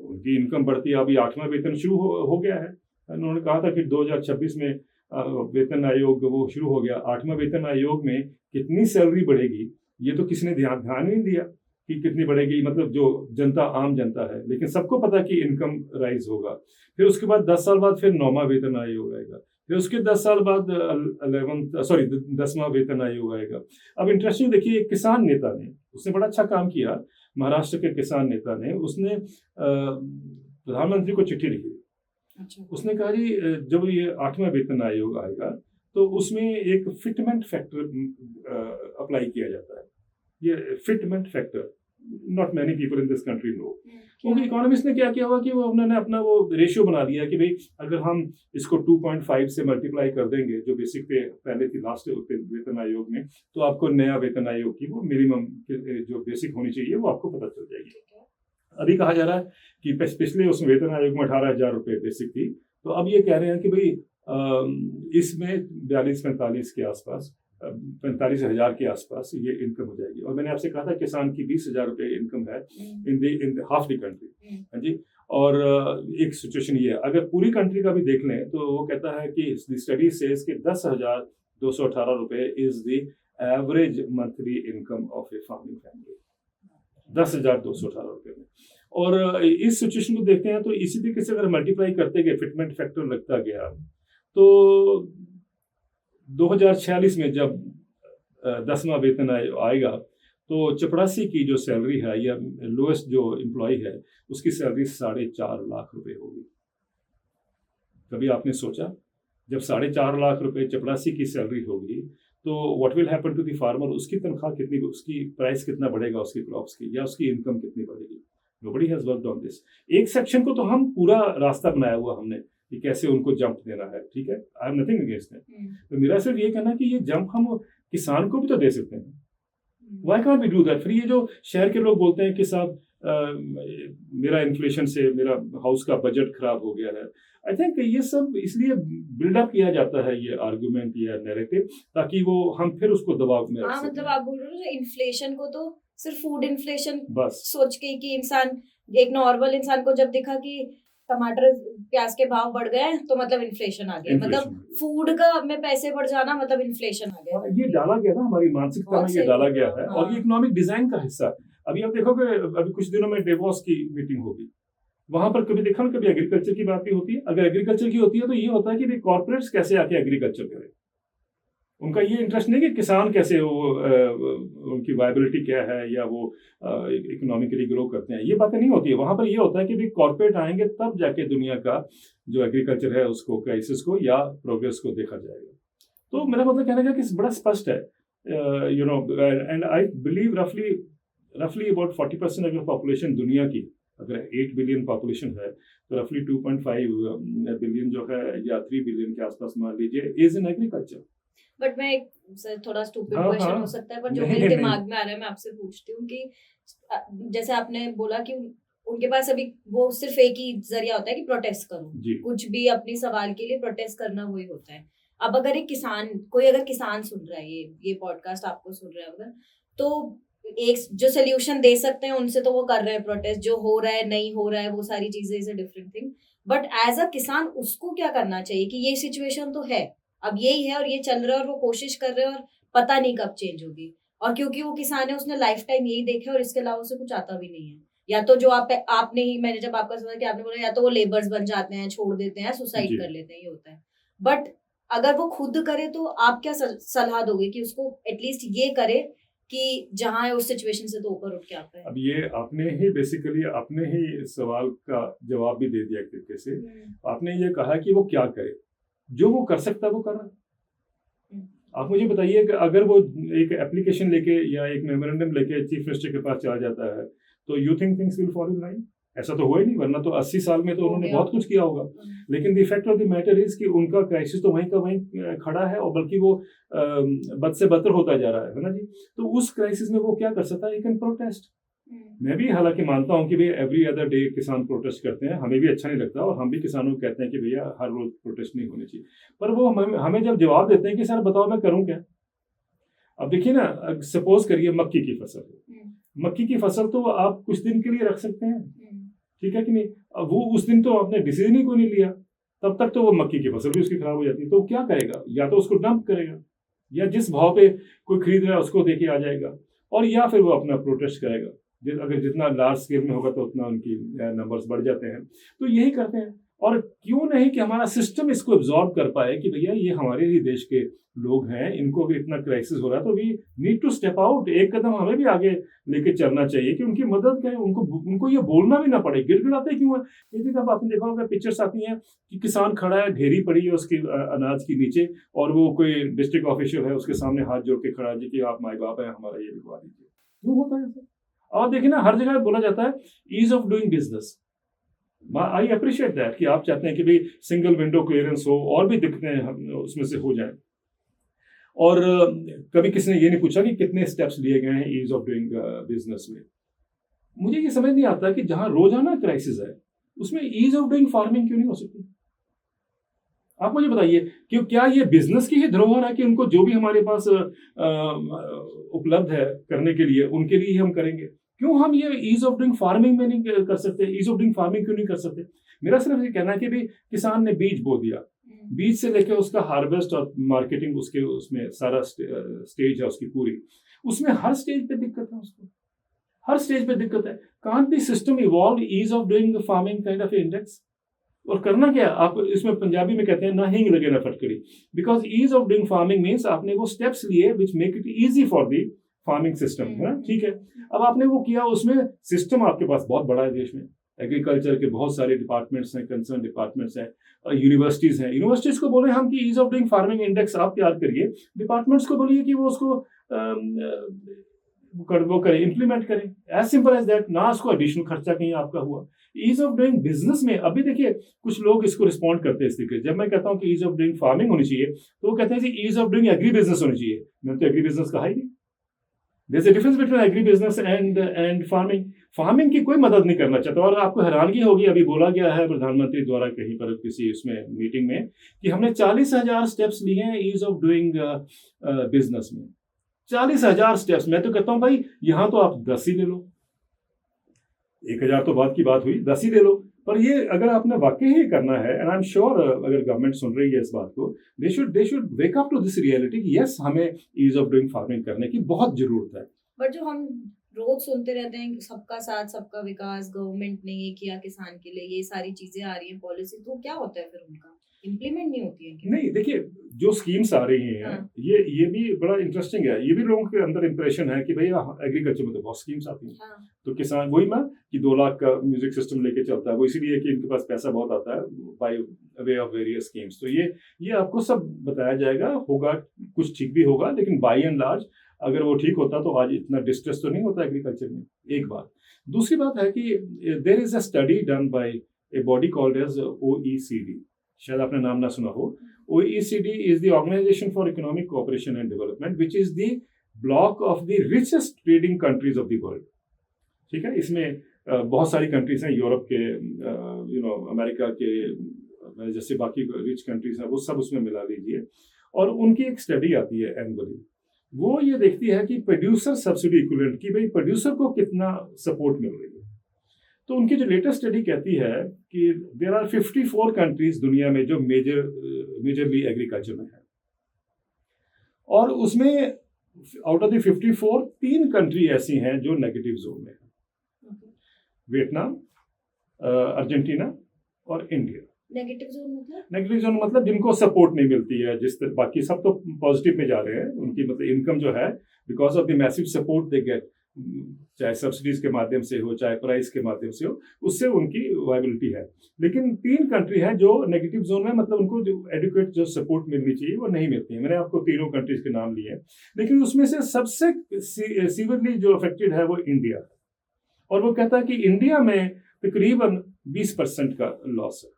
S2: उनकी इनकम बढ़ती है। अभी 8वां वेतन शुरू हो गया है, उन्होंने कहा था कि 2026 में वेतन आयोग वो शुरू हो गया। 8वां वेतन आयोग में कितनी सैलरी बढ़ेगी ये तो किसी ने ध्यान नहीं दिया कि कितनी बढ़ेगी, मतलब जो जनता आम जनता है, लेकिन सबको पता कि इनकम राइज होगा। फिर उसके बाद 10 साल बाद फिर 9वां वेतन आयोग आएगा, फिर उसके 10 साल बाद 10वां वेतन आयोग आएगा। अब इंटरेस्टिंग देखिए, एक किसान नेता ने, उसने बड़ा अच्छा काम किया, महाराष्ट्र के किसान नेता ने, उसने प्रधानमंत्री को चिट्ठी लिखी। अच्छा। उसने कहा जी जब ये 8वां वेतन आयोग आएगा तो उसमें एक फिटमेंट फैक्टर अप्लाई किया जाता है। ये fitment factor not many people in this country know, क्योंकि इकोनॉमिस्ट ने क्या किया हुआ कि वो उन्होंने अपना वो रेशियो बना लिया कि भाई अगर हम इसको 2.5 से मल्टीप्लाई कर देंगे जो बेसिक पे पहले थी लास्ट वेतन आयोग में, तो आपको नया वेतन आयोग की वो मिनिमम जो बेसिक होनी चाहिए वो आपको पता चल जाएगी। अभी कहा जा रहा है कि पिछले उस वेतन आयोग में 18,000 रुपये बेसिक थी, तो अब ये कह रहे हैं कि भाई इसमें 42-45 के आसपास 45,000 के आसपास ये इनकम हो जाएगी। और मैंने आपसे कहा था किसान की 20,000 रुपये इनकम है इन हाफ द कंट्री। हाँ जी। और एक सिचुएशन ये है, अगर पूरी कंट्री का भी देख लें तो वो कहता है कि स्टडी सेज कि 10,218 रुपये is the average monthly income of A farming family, 10,218 रुपये में। और इस सिचुएशन को देखते हैं तो इसी तरीके से अगर मल्टीप्लाई करते गए, फिटमेंट फैक्टर लगता गया, तो 2046 में जब 10वां वेतन आएगा तो चपरासी की जो सैलरी है या लोएस्ट जो एम्प्लॉय है उसकी सैलरी 4.5 लाख रुपए होगी। कभी आपने सोचा जब 4.5 लाख रुपए चपरासी की सैलरी होगी तो what will happen to the farmer? उसकी तनख्वाह कितनी, उसकी प्राइस कितना बढ़ेगा उसकी क्रॉप्स की, या उसकी इनकम कितनी बढ़ेगी? Nobody has worked on this. एक सेक्शन को तो हम पूरा रास्ता बनाया हुआ हमने कि कैसे उनको जंप देना है, ठीक है, I am nothing against that. तो मेरा सिर्फ ये कहना कि ये जंप हम किसान को भी तो दे सकते हैं। Why can't we do that? फिर ये जो शहर के लोग बोलते हैं कि साहब मेरा इन्फ्लेशन से मेरा हाउस का बजट खराब हो गया है, आई थिंक ये सब इसलिए बिल्डअप किया जाता है ये आर्गुमेंट या नैरेटिव, ताकि वो हम फिर उसको दबाव में रख सकें।
S1: मतलब आप बोल रहे हो इन्फ्लेशन को तो सिर्फ फूड इन्फ्लेशन
S2: बस
S1: सोच के कि इंसान, एक नॉर्मल इंसान को जब दिखा कि टमाटर प्याज के भाव बढ़ गए तो मतलब इन्फ्लेशन आ गया, मतलब फूड का में पैसे बढ़ जाना मतलब इन्फ्लेशन आ गया।
S2: ये डाला गया ना हमारी मानसिकता में, ये डाला गया है। और ये इकोनॉमिक डिजाइन का हिस्सा। अभी आप देखोगे अभी कुछ दिनों में डेवोस की मीटिंग होगी, वहां पर कभी देखा ना कभी एग्रीकल्चर की बात भी होती है। अगर एग्रीकल्चर की होती है तो ये होता है कि भाई कॉर्पोरेट्स कैसे आके एग्रीकल्चर करें, उनका ये इंटरेस्ट नहीं कि किसान कैसे वो उनकी वायबिलिटी क्या है या वो इकोनॉमिकली ग्रो करते हैं, ये बातें नहीं होती है। वहां पर ये होता है कि भाई कॉर्पोरेट आएंगे तब जाके दुनिया का जो एग्रीकल्चर है उसको, क्राइसिस को या प्रोग्रेस को देखा जाएगा। तो मेरा मतलब कहने का कि बड़ा स्पष्ट है, you know, and I believe रफली अबाउट 40% अगर पॉपुलेशन दुनिया की, अगर 8 बिलियन पॉपुलेशन है तो रफली 2.5 बिलियन जो है या 3 बिलियन के आसपास मान लीजिए इज इन एग्रीकल्चर।
S1: बट मैं सर थोड़ा स्टूपिड क्वेश्चन हो सकता है, पर जो मेरे दिमाग में आ रहा है मैं आपसे पूछती हूँ कि जैसे आपने बोला कि उनके पास अभी वो सिर्फ एक ही जरिया होता है कि प्रोटेस्ट करो, कुछ भी अपनी सवाल के लिए प्रोटेस्ट करना वही होता है। अब अगर एक किसान, कोई अगर किसान सुन रहा है ये पॉडकास्ट आपको सुन रहा है अगर, तो एक जो सोल्यूशन दे सकते हैं उनसे तो वो कर रहे हैं प्रोटेस्ट, जो हो रहा है नहीं हो रहा है वो सारी चीजें is a different thing. But as a kisan उसको क्या करना चाहिए कि ये सिचुएशन तो है, अब यही है और ये चल रहा है और वो कोशिश कर रहे हैं और पता नहीं कब चेंज होगी, और क्योंकि वो किसान है उसने लाइफ टाइम यही देखा और इसके अलावा उसे कुछ आता भी नहीं है। या तो जो आपने ही, मैंने जब आपका सुना कि आपने बोला या तो वो लेबर्स बन जाते हैं, छोड़ देते हैं, सुसाइड कर लेते हैं, ये होता है। बट अगर वो खुद करे तो आप क्या सलाह दोगे कि उसको एटलीस्ट ये करे कि जहां है उस सिचुएशन से तो ऊपर उठ के आता है? अब
S2: ये आपने ही बेसिकली अपने ही सवाल का जवाब भी दे दिया एक तरीके से। आपने ये कहा कि वो क्या करे, जो वो कर सकता है वो कर रहा है। आप मुझे बताइए कि अगर वो एक एप्लीकेशन लेके या एक मेमोरेंडम लेके चीफ मिनिस्टर के पास चला जाता है तो you think things will follow in line? ऐसा तो हुआ ही नहीं, वरना तो 80 साल में तो उन्होंने बहुत कुछ किया होगा। लेकिन the fact of the matter is कि उनका क्राइसिस तो वहीं का वहीं खड़ा है और बल्कि वो बद से बदतर होता जा रहा है ना जी। तो उस क्राइसिस में वो क्या कर सकता है? He can protest. मैं भी हालांकि मानता हूं कि भाई एवरी अदर डे किसान प्रोटेस्ट करते हैं, हमें भी अच्छा नहीं लगता और हम भी किसानों को कहते हैं कि भैया हर रोज प्रोटेस्ट नहीं होनी चाहिए। पर वो हमें जब जवाब देते हैं कि सर बताओ मैं करूं क्या। अब देखिए ना, सपोज करिए मक्की की फसल है, मक्की की फसल तो आप कुछ दिन के लिए रख सकते हैं, ठीक है कि नहीं। अब वो उस दिन तो आपने डिसीजन ही कोई नहीं लिया, तब तक तो वो मक्की की फसल भी उसकी खराब हो जाती है। तो क्या करेगा? या तो उसको डंप करेगा, या जिस भाव पे कोई खरीद रहा है उसको देके आ जाएगा, और या फिर वो अपना प्रोटेस्ट करेगा। अगर जितना लार्ज स्केल में होगा तो उतना उनकी नंबर्स बढ़ जाते हैं। तो यही करते हैं। और क्यों नहीं कि हमारा सिस्टम इसको एब्जॉर्ब कर पाए कि भैया ये हमारे ही देश के लोग हैं, इनको भी इतना क्राइसिस हो रहा है, तो we need to step out. एक कदम हमें भी आगे लेके चलना चाहिए कि उनकी मदद करें, उनको ये बोलना भी ना पड़े। गिड़गिड़ाते क्यों है? ये जब आपने देखा होगा पिक्चर्स आती हैं कि किसान खड़ा है, ढेरी पड़ी है उसके अनाज के नीचे, और वो कोई डिस्ट्रिक्ट ऑफिशियल है उसके सामने हाथ जोड़ के खड़ा है जी कि आप माई बाप है, हमारा ये लिखवा दीजिए। क्यों होता है? और देखिए ना, हर जगह बोला जाता है ease of doing business. I appreciate that कि आप चाहते हैं कि भाई सिंगल विंडो क्लियरेंस हो और भी दिक्कतें उसमें से हो जाए। और कभी किसी ने ये नहीं पूछा कि कितने स्टेप्स लिए गए हैं ईज ऑफ डूइंग बिजनेस में। मुझे ये समझ नहीं आता कि जहां रोजाना क्राइसिस है उसमें ईज ऑफ डूइंग फार्मिंग क्यों नहीं हो सकती? आप मुझे बताइए कि क्या ये बिजनेस की ही धरोहर है कि उनको जो भी हमारे पास उपलब्ध है करने के लिए उनके लिए ही हम करेंगे? क्यों हम ये ईज ऑफ डूइंग फार्मिंग में नहीं कर सकते? ईज ऑफ डूइंग फार्मिंग क्यों नहीं कर सकते? मेरा सिर्फ ये कहना है कि भी किसान ने बीज बो दिया, बीज से लेकर उसका हार्वेस्ट और मार्केटिंग, उसके उसमें सारा स्टेज है उसकी पूरी, उसमें हर स्टेज पे दिक्कत है उसको, हर स्टेज पे दिक्कत है। Can't be system evolve ease of doing farming kind of index? और करना क्या, आप इसमें पंजाबी में कहते हैं ना हिंग लगे ना फटकड़ी, because ease of doing farming means आपने वो स्टेप्स लिए which make it easy for the farming system, है ना, ठीक है। अब आपने वो किया, उसमें सिस्टम आपके पास बहुत बड़ा है देश में, एग्रीकल्चर के बहुत सारे डिपार्टमेंट्स हैं, कंसर्न डिपार्टमेंट्स हैं, यूनिवर्सिटीज हैं। यूनिवर्सिटीज को बोले हम कि ease of doing farming index आप तैयार करिए, डिपार्टमेंट्स को बोलिए कि वो उसको वो करें, इंप्लीमेंट करें, एज सिंपल एज दैट। ना उसको एडिशनल खर्चा कहीं आपका हुआ। ईज ऑफ डूइंग बिजनेस में अभी देखिए कुछ लोग इसको रिस्पॉन्ड करते हैं इस तरीके से। जब मैं कहता हूँ कि ईज ऑफ डूइंग फार्मिंग होनी चाहिए तो वो कहते हैं जी ease of doing agri business होनी चाहिए। मैंने तो एग्री बिजनेस कहा ही नहीं। There is a difference between agri business and farming. Farming की कोई मदद नहीं करना चाहता। और आपको हैरानगी होगी, अभी बोला गया है प्रधानमंत्री द्वारा कहीं पर किसी इसमें मीटिंग में कि हमने 40,000 स्टेप्स लिए हैं ईज ऑफ डूइंग बिजनेस में। 40,000 स्टेप्स। मैं तो कहता हूं भाई यहां तो आप 10 ही ले लो, 1,000 तो बात की बात हुई, 10 ही ले लो। पर ये अगर आपने वाकई ही करना है, एंड आई एम श्योर अगर गवर्नमेंट सुन रही है इस बात को, they should wake up to this reality कि यस हमें ईज ऑफ डूइंग फार्मिंग करने की बहुत जरूरत है।
S1: बट जो हम रोज सुनते रहते हैं सबका साथ सबका विकास, गवर्नमेंट ने ये किया किसान के लिए, ये सारी चीजें आ रही हैं पॉलिसी, तो क्या होता है फिर उनका इम्प्लीमेंट नहीं होती है क्या?
S2: नहीं, देखिए जो स्कीम्स आ रही हैं ये भी बड़ा इंटरेस्टिंग है। ये भी लोगों के अंदर इंप्रेशन है कि भैया एग्रीकल्चर में तो बहुत स्कीम्स आती हैं। तो किसान वही ना कि 2 लाख का म्यूजिक सिस्टम लेके चलता है, वो इसीलिए कि इनके पास पैसा बहुत आता है by way of various schemes. तो ये आपको सब बताया जाएगा, होगा कुछ ठीक भी होगा, लेकिन बाय एंड लार्ज अगर वो ठीक होता तो आज इतना डिस्ट्रेस तो नहीं होता एग्रीकल्चर में। एक बात। दूसरी बात है कि there is a study done by a body called as OECD, शायद आपने नाम ना सुना हो। OECD is the Organization for Economic Cooperation and Development, which is the block of the richest trading countries of the world. ठीक है, इसमें बहुत सारी कंट्रीज हैं, यूरोप के, अमेरिका के, जैसे बाकी रिच कंट्रीज हैं वो सब उसमें मिला लीजिए। और उनकी एक स्टडी आती है एनुअली, वो ये देखती है कि प्रोड्यूसर सब्सिडी इक्विवेलेंट की भाई प्रोड्यूसर को कितना सपोर्ट मिल रही है। तो उनकी जो लेटेस्ट स्टडी कहती है कि देयर आर 54 कंट्रीज दुनिया में जो मेजरली एग्रीकल्चर में है, और उसमें आउट ऑफ द 54 3 कंट्री ऐसी हैं जो नेगेटिव जोन में है। वियतनाम, अर्जेंटीना और इंडिया। नेगेटिव जोन मतलब जिनको सपोर्ट नहीं मिलती है, बाकी सब तो पॉजिटिव में जा रहे हैं। उनकी मतलब इनकम जो है because of the massive support they get, चाहे सब्सिडीज के माध्यम से हो चाहे प्राइस के माध्यम से हो, उससे उनकी वायबिलिटी है। लेकिन 3 कंट्री हैं जो नेगेटिव जोन में, मतलब उनको जो एडिक्वेट जो सपोर्ट मिलनी चाहिए वो नहीं मिलती है। मैंने आपको 3 कंट्रीज के नाम लिए हैं, लेकिन उसमें से सबसे सीवियरली जो अफेक्टेड है वो इंडिया है। और वो कहता है कि इंडिया में तकरीबन 20% का लॉस है,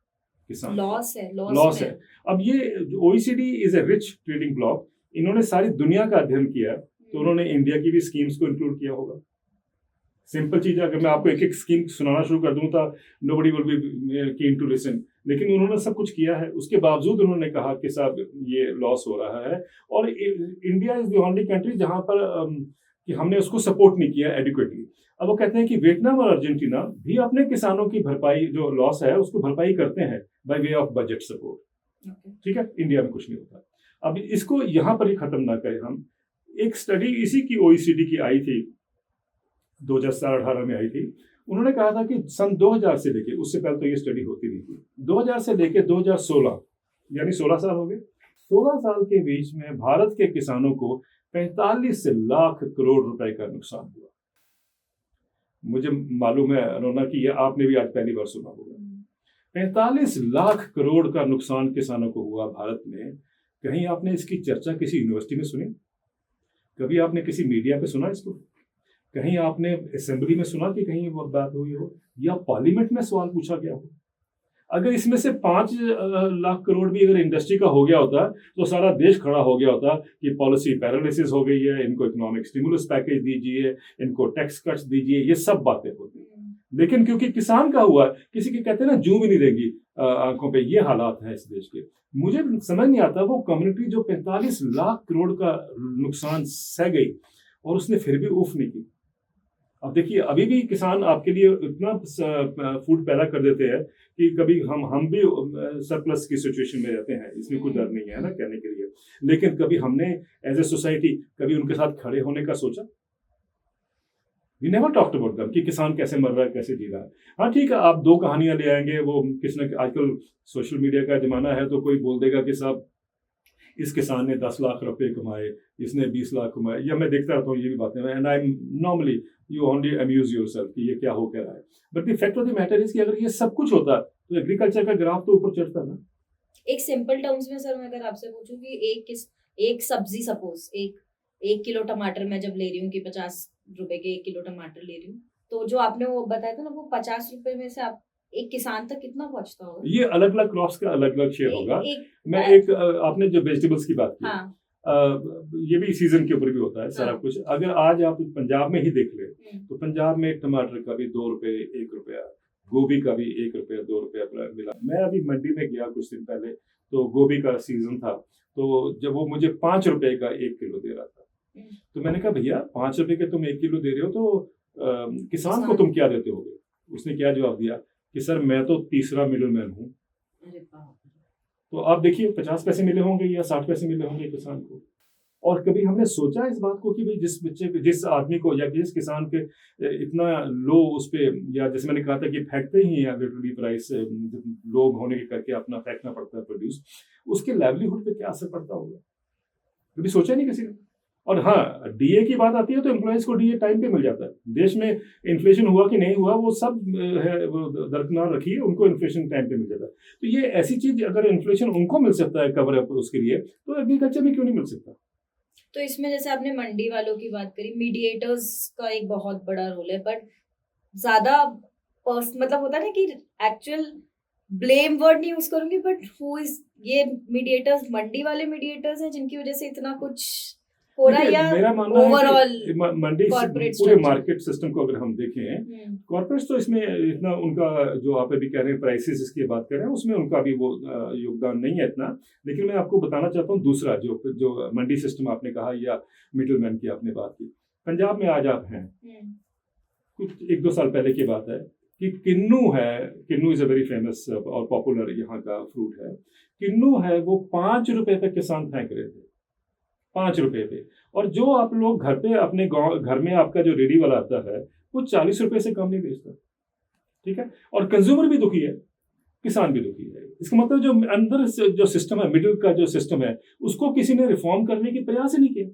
S2: किसान लॉस है। अब ये OECD is a rich trading block, इन्होंने सारी दुनिया का अध्ययन किया, तो उन्होंने इंडिया की भी स्कीम्स को इंक्लूड किया होगा। सिंपल चीज है, अगर मैं आपको एक एक स्कीम सुनाना शुरू कर दूं तो nobody will be keen to listen, लेकिन उन्होंने सब कुछ किया है। उसके बावजूद उन्होंने कहा कि साहब ये लॉस हो रहा है, और India is the only country जहां पर कि हमने उसको सपोर्ट नहीं किया एडिक्वेटली। अब वो कहते हैं कि वियतनाम और अर्जेंटीना भी अपने किसानों की भरपाई, जो लॉस है उसको भरपाई करते हैं by way of budget support. ठीक है, इंडिया में कुछ नहीं होता। अब इसको यहाँ पर ही खत्म ना करें हम। एक स्टडी इसी की OECD की आई थी, 2017-18 में आई थी। उन्होंने कहा था कि सन 2000 से लेके, उससे पहले तो ये स्टडी होती नहीं थी, 2000 से लेके 2016 यानी 16 साल हो गए, 16 साल के बीच में भारत के किसानों को 45 लाख करोड़ रुपए का नुकसान हुआ। मुझे मालूम है अनोना की ये आपने भी आज पहली बार सुना होगा। 45 लाख करोड़ का नुकसान किसानों को हुआ भारत में। कहीं आपने इसकी चर्चा किसी यूनिवर्सिटी में सुनी? कभी आपने किसी मीडिया पे सुना इसको? कहीं आपने असेंबली में सुना कि कहीं वो बात हुई हो, या पार्लियामेंट में सवाल पूछा गया हो? अगर इसमें से 5 लाख करोड़ भी अगर इंडस्ट्री का हो गया होता तो सारा देश खड़ा हो गया होता कि पॉलिसी पैरालिसिस हो गई है, इनको इकोनॉमिक स्टिमुलस पैकेज दीजिए, इनको टैक्स कट्स दीजिए, ये सब बातें होती। लेकिन क्योंकि किसान का हुआ, किसी के कहते हैं ना जूं भी नहीं रहेगी आंखों पे, ये हालात है इस देश के। मुझे समझ नहीं आता वो कम्युनिटी जो 45 लाख करोड़ का नुकसान सह गई और उसने फिर भी उफ नहीं की। अब देखिए अभी भी किसान आपके लिए इतना फूड पैदा कर देते हैं कि कभी हम भी सरप्लस की सिचुएशन में रहते हैं, इसमें कोई डर नहीं है ना कहने के लिए, लेकिन कभी हमने एज ए सोसाइटी कभी उनके साथ खड़े होने का सोचा? We never talked about them कि किसान कैसे मर रहा है, कैसे जी रहा है। हाँ ठीक है, आप 2 कहानियां ले आएंगे, वो किसने, आजकल सोशल मीडिया का जमाना है तो कोई बोल देगा कि साहब इस किसान ने 10 लाख रुपए कमाए, इसने 20 लाख कमाए, या मैं देखता रहता हूँ ये भी बातें, and I am normally you only amuse yourself कि ये क्या हो क्या रहा है, but the fact of the matter is कि अगर ये सब कुछ होता तो एग्रीकल्चर का ग्राफ तो ऊपर चढ़ता ना।
S1: एक सिंपल टर्म्स में सर मैं अगर आपसे पूछूं कि एक सब्जी, सपोज एक किलो टमाटर मैं जब ले रही हूँ कि 50 रुपए के 1 किलो टमाटर ले रही हूँ, तो जो आपने वो बताया था ना, वो 50 रुपए में से आप एक किसान तक कितना पहुंचता होगा?
S2: ये अलग अलग क्रॉप्स का अलग अलग शेयर होगा। मैं आपने जो वेजिटेबल्स की बात की,
S1: हाँ।
S2: ये भी सीजन के ऊपर भी होता है सारा कुछ। अगर आज आप पंजाब में ही देख ले तो पंजाब में टमाटर का भी 2 रुपए 1 रुपया, गोभी का भी 1 रुपया 2 रुपया मिला। मैं अभी मंडी में गया कुछ दिन पहले, तो गोभी का सीजन था, तो जब वो मुझे 5 रुपए का 1 किलो दे रहा था, तो मैंने कहा भैया 5 रुपए के तुम 1 किलो दे रहे हो तो किसान को तुम क्या देते होगे? उसने क्या जवाब दिया कि सर मैं तो तीसरा मिडलमैन हूँ। तो आप देखिए 50 पैसे मिले होंगे या 60 पैसे मिले होंगे किसान को। और कभी हमने सोचा इस बात को कि भाई जिस आदमी को या जिस किसान के इतना लो उस पे, या जैसे मैंने कहा था कि फेंकते ही हैं लिटरली प्राइस, लोग होने के करके अपना फेंकना पड़ता है प्रोड्यूस, उसके लाइवलीहुड पे क्या असर पड़ता होगा, कभी सोचा नहीं किसी ने। और हाँ, डीए की बात आती है तो एम्प्लॉइज को डीए टाइम पे मिल जाता है। देश में इन्फ्लेशन हुआ कि नहीं हुआ वो सब है, वो दरकिनार रखिए, उनको इन्फ्लेशन टाइम पे मिल जाता है। तो ये ऐसी चीज अगर इन्फ्लेशन उनको मिल सकता है कवर अप उसके लिए, तो एग्रीकल्चर में क्यों नहीं मिल सकता?
S1: तो इसमें जैसे आपने मंडी वालों की बात करी, मीडिएटर्स का एक बहुत बड़ा रोल है, बट ज्यादा मतलब होता है ना कि एक्चुअल ब्लेम वर्ड नहीं यूज करूंगी, बट हु इज ये मीडिएटर्स? मंडी वाले मीडिएटर्स हैं जिनकी वजह से इतना कुछ हो रहा है, या
S2: मेरा मानना
S1: ओवरऑल
S2: मंडी पूरे मार्केट सिस्टम को अगर हम देखें, कॉर्पोरेट्स तो इसमें इतना उनका जो आप अभी कह रहे हैं प्राइसेस इसकी बात कर रहे हैं, उसमें उनका भी वो योगदान नहीं है इतना। लेकिन मैं आपको बताना चाहता हूँ दूसरा जो मंडी सिस्टम आपने कहा या मिडलमैन की आपने बात की, पंजाब में आज आप हैं, कुछ 1-2 साल पहले की बात है कि किन्नू इज अ वेरी फेमस और पॉपुलर यहाँ का फ्रूट है। किन्नू है वो 5 रुपए तक किसान फेंक रहे थे, 5 रुपए पे। और जो आप लोग घर पे अपने घर में आपका जो रेडी वाला आता है वो 40 रुपए से कम नहीं बेचता, ठीक है। और कंज्यूमर भी दुखी है, किसान भी दुखी है। इसका मतलब जो अंदर जो सिस्टम है, मिडिल का जो सिस्टम है, उसको किसी ने रिफॉर्म करने की प्रयास ही नहीं किया।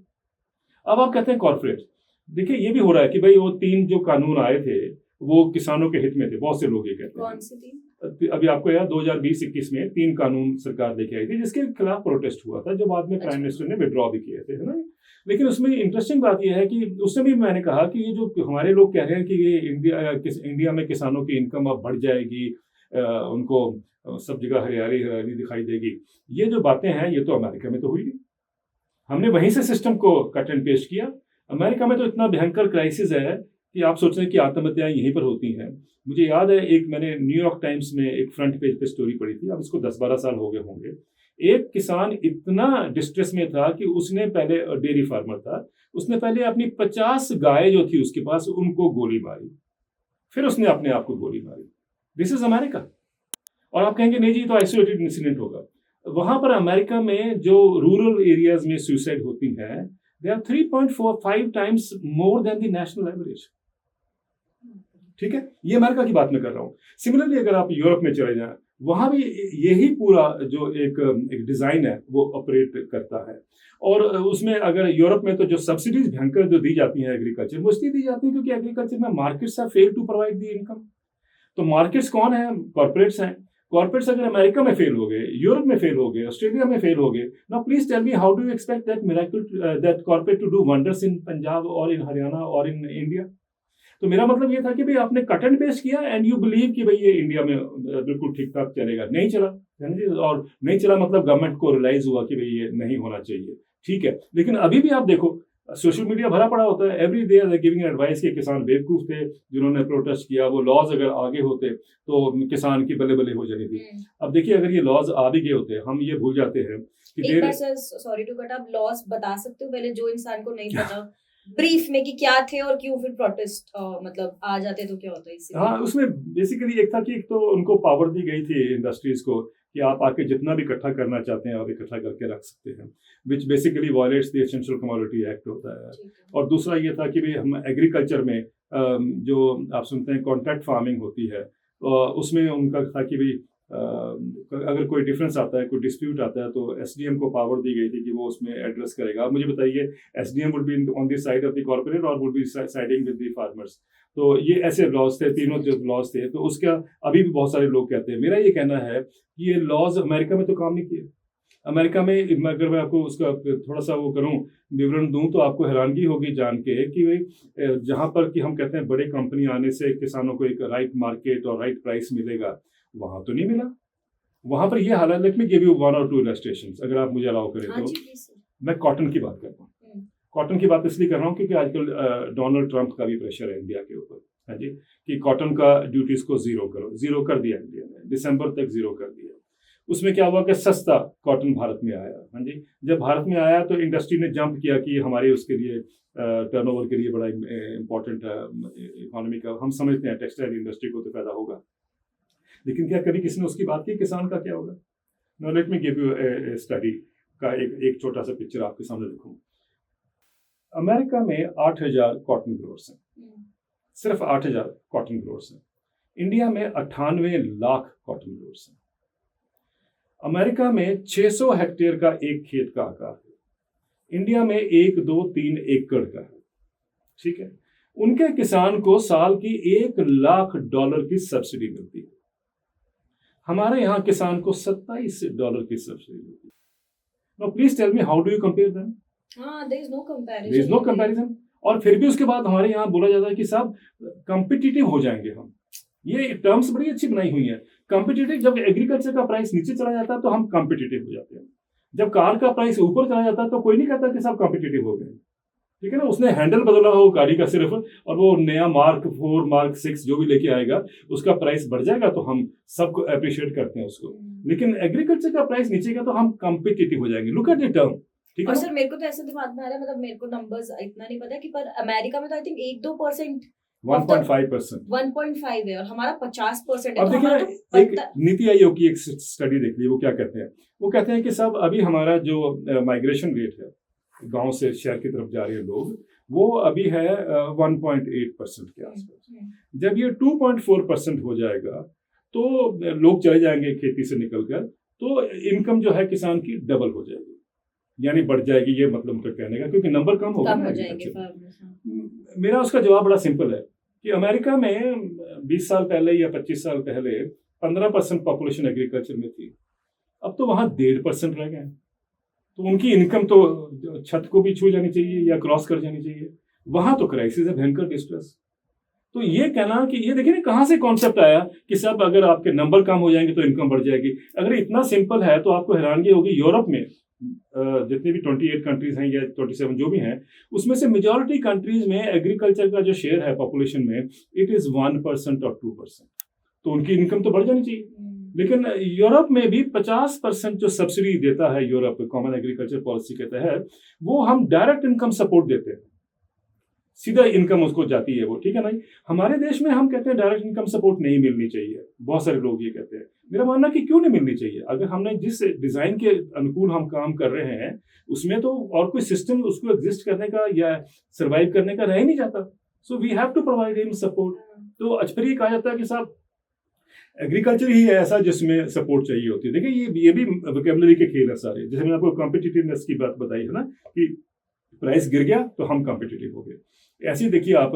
S2: अब आप कहते हैं कॉर्पोरेट, देखिए ये भी हो रहा है कि भाई वो 3 जो कानून आए थे वो किसानों के हित में थे, बहुत से लोग ये कहते हैं।
S1: कौन से 3?
S2: अभी आपको याद 2020-21 में 3 कानून सरकार लेके आई थी जिसके खिलाफ प्रोटेस्ट हुआ था, जो बाद में प्राइम मिनिस्टर ने विड्रॉ भी किए थे, है ना। लेकिन उसमें इंटरेस्टिंग बात यह है कि उसमें भी मैंने कहा कि ये जो हमारे लोग कह रहे हैं कि ये इंडिया में किसानों की इनकम अब बढ़ जाएगी, उनको सब जगह हरियाली दिखाई देगी, ये जो बातें हैं ये तो अमेरिका में तो हुई नहीं। हमने वहीं से सिस्टम को कट एंड पेस्ट किया। अमेरिका में तो इतना भयंकर क्राइसिस है कि आप सोच रहे हैं कि आत्महत्याएं यहीं पर होती हैं। मुझे याद है मैंने न्यूयॉर्क टाइम्स में एक फ्रंट पेज पे स्टोरी पढ़ी थी, अब इसको 10-12 साल हो गए होंगे। एक किसान इतना डिस्ट्रेस में था कि उसने पहले, डेयरी फार्मर था, उसने पहले अपनी 50 गाय जो थी उसके पास उनको गोली मारी, फिर उसने अपने आप को गोली मारी। This is America. और आप कहेंगे नहीं जी तो आइसोलेटेड इंसिडेंट होगा। वहां पर अमेरिका में जो रूरल एरियाज में सुसाइड होती हैं, they are 3.45 times more than the national average, ठीक है। ये अमेरिका की बात मैं कर रहा हूँ। सिमिलरली अगर आप यूरोप में चले जाएं, वहां भी यही पूरा जो एक डिजाइन है वो ऑपरेट करता है। और उसमें अगर यूरोप में तो जो सब्सिडीज भयंकर जो दी जाती हैं एग्रीकल्चर में, इसलिए दी जाती है क्योंकि एग्रीकल्चर में markets are fail to provide the income. तो मार्केट्स कौन है? कॉर्पोरेट्स हैं। कॉर्पोरेट्स अगर अमेरिका में फेल हो गए, यूरोप में फेल हो गए, ऑस्ट्रेलिया में फेल हो गए, now please tell me how do you expect that miracle, that corporate to do wonders in Punjab और इन हरियाणा और इन इंडिया? तो मेरा मतलब ये था कि भाई आपने कट एंड पेस्ट किया एंड यू बिलीव कि भाई ये इंडिया में बिल्कुल ठीक ठाक चलेगा। नहीं चला, और नहीं चला मतलब गवर्नमेंट को रियलाइज हुआ कि भाई ये नहीं होना चाहिए, ठीक है। लेकिन अभी भी आप देखो सोशल मीडिया भरा पड़ा होता है, every day they giving advice कि किसान बेवकूफ थे जिन्होंने प्रोटेस्ट किया, वो लॉज अगर आगे होते तो किसान की बले बले हो जानी थी। अब देखिए अगर ये लॉज आ भी गए होते, हम ये भूल जाते हैं कि
S1: एक बार सर सॉरी टू कट, आप लॉस बता सकते हो पहले, जो इंसान को नहीं पता ब्रीफ में कि क्या थे और क्यों फिर प्रोटेस्ट मतलब आ जाते तो क्या होता है इससे?
S2: हाँ, उसमें बेसिकली एक था कि एक तो उनको पावर दी गई थी इंडस्ट्रीज को कि आप आके जितना भी इकट्ठा करना चाहते हैं आप इकट्ठा करके रख सकते हैं, which basically violets the essential commodity act होता है। और दूसरा ये था कि भाई हम एग्रीकल्चर में जो आप सुनते हैं कॉन्ट्रैक्ट फार्मिंग होती है, उसमें उनका था कि भाई अगर कोई डिफरेंस आता है, कोई डिस्प्यूट आता है, तो एसडीएम को पावर दी गई थी कि वो उसमें एड्रेस करेगा। आप मुझे बताइए, SDM would be on the side of the corporate or would be siding with the farmers. तो ये ऐसे लॉज थे, तीनों जो लॉज थे। तो उसका अभी भी बहुत सारे लोग कहते हैं, मेरा ये कहना है कि ये लॉज अमेरिका में तो काम नहीं किए। अमेरिका में अगर मैं आपको उसका थोड़ा सा वो करूं, विवरण दूं, तो आपको हैरानगी होगी जान के कि भाई जहां पर कि हम कहते हैं बड़े कंपनी आने से किसानों को एक राइट मार्केट और राइट प्राइस मिलेगा, वहां तो नहीं मिला। वहां पर ये हालत, let me give you one और टू इलस्ट्रेशंस अगर आप मुझे अलाउ करें तो। मैं कॉटन की बात करता हूँ। कॉटन की बात इसलिए कर रहा हूँ क्योंकि आजकल डोनाल्ड ट्रंप का भी प्रेशर है इंडिया के ऊपर, हाँ जी, कि कॉटन का ड्यूटीज को जीरो करो। जीरो कर दिया इंडिया ने, दिसंबर तक जीरो कर दिया। उसमें क्या हुआ कि सस्ता कॉटन भारत में आया, हाँ जी। जब भारत में आया तो इंडस्ट्री ने जंप किया कि हमारे उसके लिए टर्नओवर के लिए बड़ा इंपॉर्टेंट है इकोनॉमी का। हम समझते हैं टेक्सटाइल इंडस्ट्री को तो पैदा होगा, लेकिन क्या कभी किसी ने उसकी बात की किसान का क्या होगा? Now let me give U A study का एक छोटा सा पिक्चर आपके सामने रखूं। अमेरिका में 8000 कॉटन ग्रोवर्स हैं, सिर्फ 8000 कॉटन ग्रोवर्स हैं। इंडिया में 98 लाख कॉटन ग्रोवर्स हैं। अमेरिका में 600 हेक्टेयर का एक खेत का आकार है, इंडिया में 1, 2, 3 एकड़ का है, ठीक है। उनके किसान को साल की $1 लाख की सब्सिडी मिलती है। हमारे यहाँ किसान को $27 की सब्सिडी मिलती है। Now please tell me, how do you compare them?
S1: there is no comparison.
S2: There is no comparison. और फिर भी उसके बाद हमारे यहाँ बोला जाता है कि सब कंपिटिटिव हो जाएंगे हम। ये टर्म्स बड़ी अच्छी बनाई हुई है, कंपिटिटिव। जब एग्रीकल्चर का प्राइस नीचे चला जाता है तो हम कंपिटिटिव हो जाते हैं, जब कार का प्राइस ऊपर चला जाता है तो कोई नहीं कहता कि सब कंपिटिटिव हो गए, ठीक है ना। उसने हैंडल बदला हो गाड़ी का सिर्फ, और वो नया Mark 4, Mark 6 जो भी लेके आएगा उसका प्राइस बढ़ जाएगा तो हम सबको अप्रिशिएट करते हैं उसको। लेकिन एग्रीकल्चर का प्राइस नीचे का तो हम कंपिटिटिव हो जाएंगे। लुक एट द टर्म, ठीक है।
S1: और सर मेरे को तो ऐसे दिमाग में आ रहा है, मतलब मेरे को नंबर्स इतना नहीं पता कि, पर अमेरिका में तो आई थिंक 1-2%,
S2: 1.5%,
S1: 1.5 है और हमारा 50% है।
S2: अब देखिए ना, एक नीति आयोग की एक स्टडी देख ली, वो क्या कहते हैं? वो कहते हैं कि सब अभी हमारा जो माइग्रेशन रेट है, गांव से शहर की तरफ जा रहे हैं लोग, वो अभी है 1.8% के आसपास। जब ये 2.4% हो जाएगा तो लोग चले जाएंगे खेती से निकलकर, तो इनकम जो है किसान की डबल हो जाएगी, यानी बढ़ जाएगी, ये मतलब उनका कहने का, क्योंकि नंबर कम हो
S1: जाएंगे।
S2: मेरा उसका जवाब बड़ा सिंपल है कि अमेरिका में 20 साल पहले या 25 साल पहले 15% पॉपुलेशन एग्रीकल्चर में थी, अब तो वहां 1.5% रह गए। तो उनकी इनकम तो छत को भी छू जानी चाहिए या क्रॉस कर जानी चाहिए। वहां तो क्राइसिस है, भयंकर डिस्ट्रेस। तो ये कहना कि ये देखिए ना कहां से कॉन्सेप्ट आया कि सब अगर आपके नंबर कम हो जाएंगे तो इनकम बढ़ जाएगी। अगर इतना सिंपल है तो आपको हैरानगी होगी, यूरोप में जितने भी 28 कंट्रीज हैं या 27 जो भी हैं, उसमें से मेजॉरिटी कंट्रीज में एग्रीकल्चर का जो शेयर है पॉपुलेशन में, इट इज 1% और 2%। तो उनकी इनकम तो बढ़ जानी चाहिए। लेकिन यूरोप में भी 50% जो सब्सिडी देता है यूरोप कॉमन एग्रीकल्चर पॉलिसी के तहत, वो हम डायरेक्ट इनकम सपोर्ट देते हैं, सीधा इनकम उसको जाती है वो, ठीक है ना। हमारे देश में हम कहते हैं डायरेक्ट इनकम सपोर्ट नहीं मिलनी चाहिए, बहुत सारे लोग ये कहते हैं। मेरा मानना कि क्यों नहीं मिलनी चाहिए? अगर हमने जिस डिजाइन के अनुकूल हम काम कर रहे हैं उसमें तो और कोई सिस्टम उसको एग्जिस्ट करने का या सर्वाइव करने का रह ही नहीं जाता। So we have to provide him support. तो अच्छा फिर ये कहा जाता है कि साहब एग्रीकल्चर ही है ऐसा जिसमें सपोर्ट चाहिए होती है। देखिए ये भी वोकैबुलरी के खेल है सारे। जैसे मैंने आपको कॉम्पिटिटिवनेस की बात बताई है ना, कि प्राइस गिर गया तो हम कॉम्पिटिटिव हो गए। ऐसे ही देखिए आप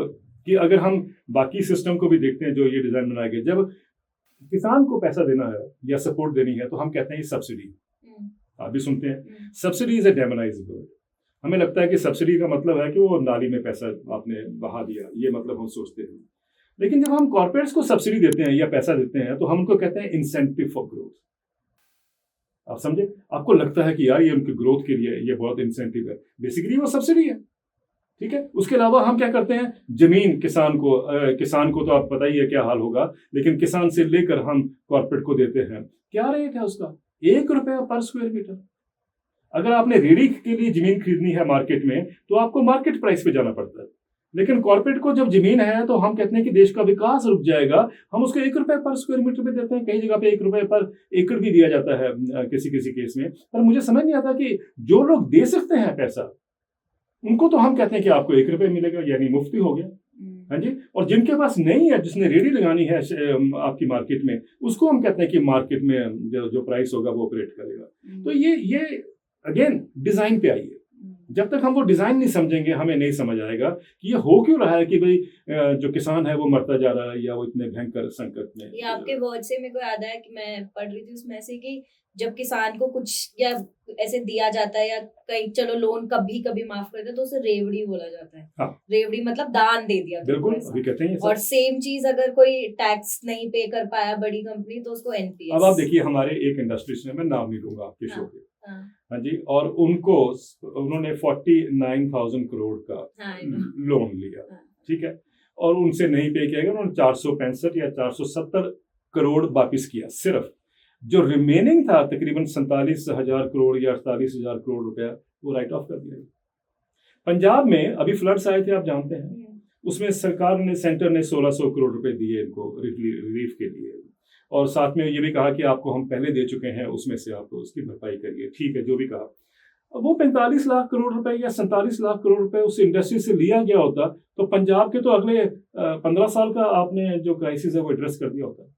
S2: कि अगर हम बाकी सिस्टम को भी देखते हैं जो ये डिजाइन बनाया गया, जब किसान को पैसा देना है या सपोर्ट देनी है तो हम कहते हैं सब्सिडी। आप भी सुनते हैं सब्सिडी इज ए डेमोनाइज्ड वर्ड। हमें लगता है कि सब्सिडी का मतलब है कि वो नाली में पैसा आपने बहा दिया, ये मतलब हम सोचते हैं। लेकिन जब हम कॉर्पोरेट्स को सब्सिडी देते हैं या पैसा देते हैं तो हम उनको कहते हैं इंसेंटिव फॉर ग्रोथ। आप समझे? आपको लगता है कि यार ये उनके ग्रोथ के लिए ये बहुत इंसेंटिव है, बेसिकली वो सब्सिडी है। ठीक है। उसके अलावा हम क्या करते हैं, जमीन किसान को तो आप पता ही है क्या हाल होगा, लेकिन किसान से लेकर हम कॉर्पोरेट को देते हैं। क्या रेट है उसका? 1 रुपया पर स्क्वायर मीटर। अगर आपने रेडी के लिए जमीन खरीदनी है मार्केट में, तो आपको मार्केट प्राइस पे जाना पड़ता है। लेकिन कॉर्पोरेट को जब जमीन है तो हम कहते हैं कि देश का विकास रुक जाएगा, हम उसको 1 रुपए पर स्क्वायर मीटर पे देते हैं। कई जगह पे 1 रुपए पर एकड़ भी दिया जाता है किसी किसी केस में। पर मुझे समझ नहीं आता कि जो लोग दे सकते हैं पैसा, उनको तो हम कहते हैं कि आपको 1 रुपए मिलेगा, यानी मुफ्ती हो गया। हाँ जी। और जिनके पास नहीं है, जिसने रेडी लगानी है आपकी मार्केट में, उसको हम कहते हैं कि मार्केट में जो प्राइस होगा वो ऑपरेट करेगा। तो ये अगेन डिजाइन पे आइए। जब तक हम वो डिजाइन नहीं समझेंगे, हमें नहीं समझ आएगा कि ये हो क्यों रहा है कि भाई जो किसान है वो मरता जा रहा है या वो इतने भयंकर संकट में।
S1: ये आपके वर्ड से मेरे को याद आया कि मैं पढ़ रही थी उसमें से कि जब किसान को कुछ या ऐसे दिया जाता है या कहीं चलो लोन कभी कभी माफ कर देते तो उसे रेवड़ी बोला जाता है।
S2: हाँ।
S1: रेवड़ी मतलब दान दे दिया।
S2: बिल्कुल, अभी कहते हैं।
S1: और सेम चीज अगर कोई टैक्स नहीं पे कर पाया बड़ी कंपनी तो उसको एनपीएस।
S2: अब आप देखिए, हमारे एक इंडस्ट्री से, मैं नाम नहीं लूंगा आपके शो पे, हाँ जी, और उन्होंने 49,000 करोड़ का लोन लिया, ठीक है, और उनसे नहीं पे किया गया। उन्होंने 465 या 470 करोड़ वापिस किया। सिर्फ जो रिमेनिंग था तकरीबन 47,000 करोड़ या 48,000 करोड़ रुपया, वो राइट ऑफ कर दिया। पंजाब में अभी फ्लड्स आए थे, आप जानते हैं, उसमें सरकार ने, सेंटर ने 1,600 करोड़ रुपए दिए इनको रिलीफ के लिए, और साथ में ये भी कहा कि आपको हम पहले दे चुके हैं, उसमें से आप उसकी भरपाई करिए। ठीक है, जो भी कहा। अब वो 45 लाख करोड़ रुपए या 47 लाख करोड़ रुपए उस इंडस्ट्री से लिया गया होता तो पंजाब के तो अगले 15 साल का आपने जो क्राइसिस है वो एड्रेस कर दिया होता।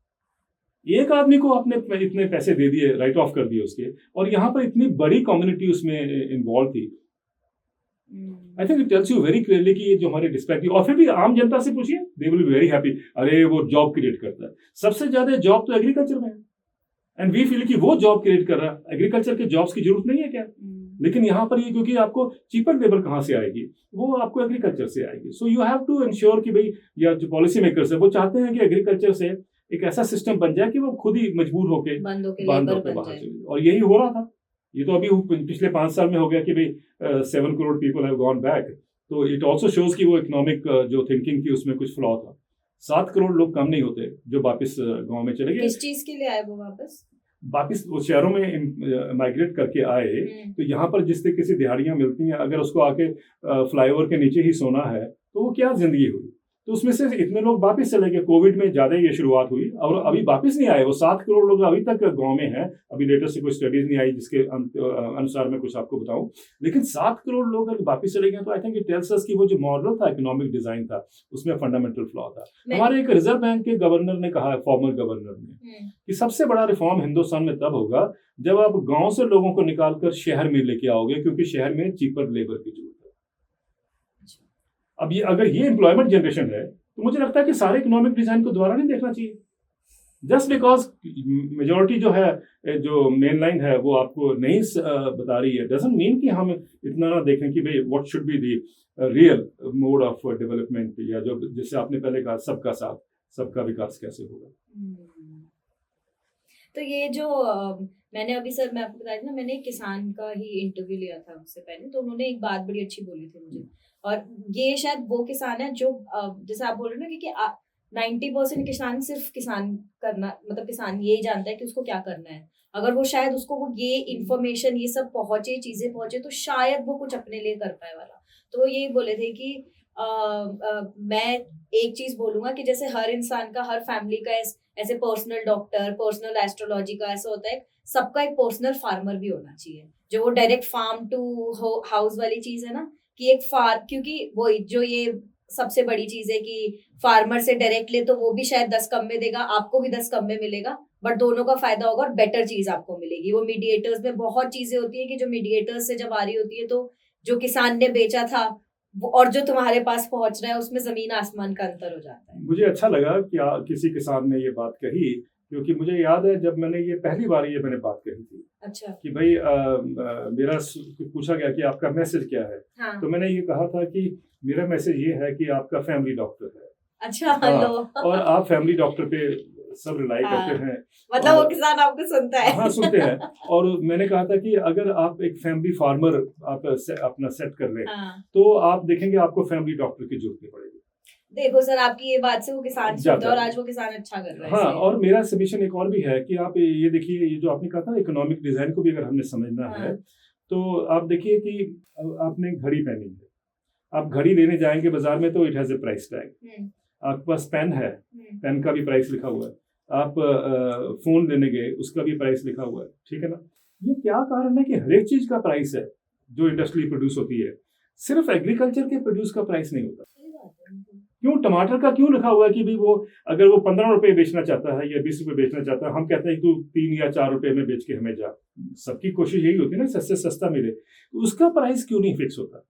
S2: एक आदमी को आपने इतने पैसे दे दिए, राइट ऑफ कर दिए उसके, और यहाँ पर इतनी बड़ी कम्युनिटी उसमें इन्वॉल्व थी। आई think it tells you very clearly कि ये जो हमारे डिस्पेक्ट, और फिर भी आम जनता से पूछिए, they will be very happy. अरे वो जॉब क्रिएट करता है, सबसे ज्यादा जॉब तो एग्रीकल्चर में है, एंड वी फील कि वो जॉब क्रिएट कर रहा है। एग्रीकल्चर के जॉब्स की जरूरत नहीं है क्या? लेकिन यहाँ पर ये, क्योंकि आपको चीपर लेबर कहाँ से आएगी, वो आपको एग्रीकल्चर से आएगी। So you have to ensure कि भाई, या जो पॉलिसी मेकर्स है वो चाहते हैं कि एग्रीकल्चर से एक ऐसा सिस्टम बन जाए कि वो खुद ही मजबूर होके बाहर चले। और यही हो रहा था। ये तो अभी पिछले 5 साल में हो गया कि भाई 7 crore people have gone back. तो इट ऑल्सो शोज कि वो इकोनॉमिक जो थिंकिंग थी उसमें कुछ फ्लॉ था। 7 करोड़ लोग कम नहीं होते जो वापस गांव में चले गए।
S1: किस चीज के लिए आए वो
S2: वापस वो शहरों में माइग्रेट करके आए। तो यहाँ पर जिस तरीके से दिहाड़ियाँ मिलती हैं, अगर उसको आके फ्लाईओवर के नीचे ही सोना है तो वो क्या जिंदगी हुई। तो उसमें से इतने लोग वापस चले गए। कोविड में ज्यादा ये शुरुआत हुई और अभी वापस नहीं आए। वो 7 करोड़ लोग अभी तक गांव में हैं। अभी लेटेस्ट से कोई स्टडीज नहीं आई जिसके अनुसार मैं कुछ आपको बताऊं, लेकिन 7 करोड़ लोग अगर वापस चले गए तो I think it tells us कि वो जो मॉडल था, इकोनॉमिक डिजाइन था, उसमें फंडामेंटल फ्लॉ था। हमारे एक रिजर्व बैंक के गवर्नर ने कहा, फॉर्मर गवर्नर ने, कि सबसे बड़ा रिफॉर्म हिंदुस्तान में तब होगा जब आप गाँव से लोगों को निकालकर शहर में लेके आओगे, क्योंकि शहर में चीपर लेबर की जरूरत है। अब ये अगर ये एम्प्लॉयमेंट जनरेशन है तो मुझे लगता है कि सारे इकोनॉमिक डिजाइन को दोबारा नहीं देखना चाहिए। जस्ट बिकॉज मेजोरिटी जो है, जो मेन लाइन है, वो आपको नहीं बता रही है, डजंट मीन कि हम इतना ना देखें कि भाई what should be the real mode of development, या जो जिससे आपने पहले कहा सबका साथ सबका विकास कैसे होगा।
S1: तो ये जो मैंने अभी सर, मैं आपको बताया था ना, मैंने एक किसान का ही इंटरव्यू लिया था उससे पहले, तो उन्होंने एक बात बड़ी अच्छी बोली थी मुझे। और ये शायद वो किसान है जो जैसे आप बोल रहे हो ना कि 90% किसान सिर्फ किसान करना, मतलब किसान यही जानता है कि उसको क्या करना है। अगर वो शायद उसको वो ये इन्फॉर्मेशन ये सब पहुंचे, चीजें पहुंचे, तो शायद वो कुछ अपने लिए कर पाए वाला। तो वो यही बोले थे कि मैं एक चीज बोलूंगा कि जैसे हर इंसान का, हर फैमिली का ऐसे पर्सनल डॉक्टर, पर्सनल एस्ट्रोलॉजी का ऐसा होता है, सबका एक पर्सनल फार्मर भी होना चाहिए, जो वो डायरेक्ट फार्म टू हाउस वाली चीज है ना, कि एक क्योंकि वो जो ये सबसे बड़ी चीज है कि फार्मर से डायरेक्ट ले तो वो भी शायद 10 कम में देगा, आपको भी 10 कम में मिलेगा, बट दोनों का फायदा होगा और बेटर चीज आपको मिलेगी। वो मीडिएटर्स में बहुत चीजें होती है कि जो मीडिएटर्स से जब आ रही होती है तो जो किसान ने बेचा था और जो तुम्हारे पास पहुंच रहा है उसमें जमीन आसमान का अंतर हो जाता है।
S2: मुझे अच्छा लगा कि किसी किसान ने ये बात कही, क्योंकि मुझे याद है जब मैंने ये पहली बार मैंने बात कही थी।
S1: अच्छा। कि
S2: भाई मेरा पूछा गया कि आपका मैसेज क्या है। हाँ। तो मैंने ये कहा था कि मेरा मैसेज ये है कि आपका फैमिली डॉक्टर है।
S1: अच्छा। हाँ,
S2: और आप फैमिली डॉक्टर पे सब रिलाई करते हैं।
S1: मतलब वो किसान आपको सुनता है।
S2: हाँ, सुनते हैं। और मैंने कहा था कि अगर आप एक फैमिली फार्मर आप अपना सेट कर लें, तो आप देखेंगे आपको फैमिली डॉक्टर की जरूरत नहीं पड़ेगी।
S1: देखो सर, आपकी ये बात से वो किसान सुनता है और आज वो किसान अच्छा कर रहा है।
S2: हाँ, और मेरा सजेशन एक और भी है कि आप ये देखिए, ये जो आपने कहा था इकोनॉमिक डिजाइन को भी अगर हमने समझना है, तो आप देखिए कि आपने घड़ी पहनी है, आप घड़ी लेने जाएंगे बाजार में तो it has a price tag. आपके पास पेन है, पेन का भी प्राइस लिखा हुआ है। आप फोन लेने गए, उसका भी प्राइस लिखा हुआ है, ठीक है ना। ये क्या कारण है कि हर एक चीज का प्राइस है जो इंडस्ट्री प्रोड्यूस होती है, सिर्फ एग्रीकल्चर के प्रोड्यूस का प्राइस नहीं होता। क्यों टमाटर का क्यों लिखा हुआ है कि भाई वो अगर वो 15 रुपए बेचना चाहता है या 20 रुपए बेचना चाहता है, हम कहते हैं कि तू 3 या 4 रुपए में बेच के हमें जा। सबकी कोशिश यही होती है ना, सस्ते सस्ता मिले, तो उसका प्राइस क्यों नहीं फिक्स होता।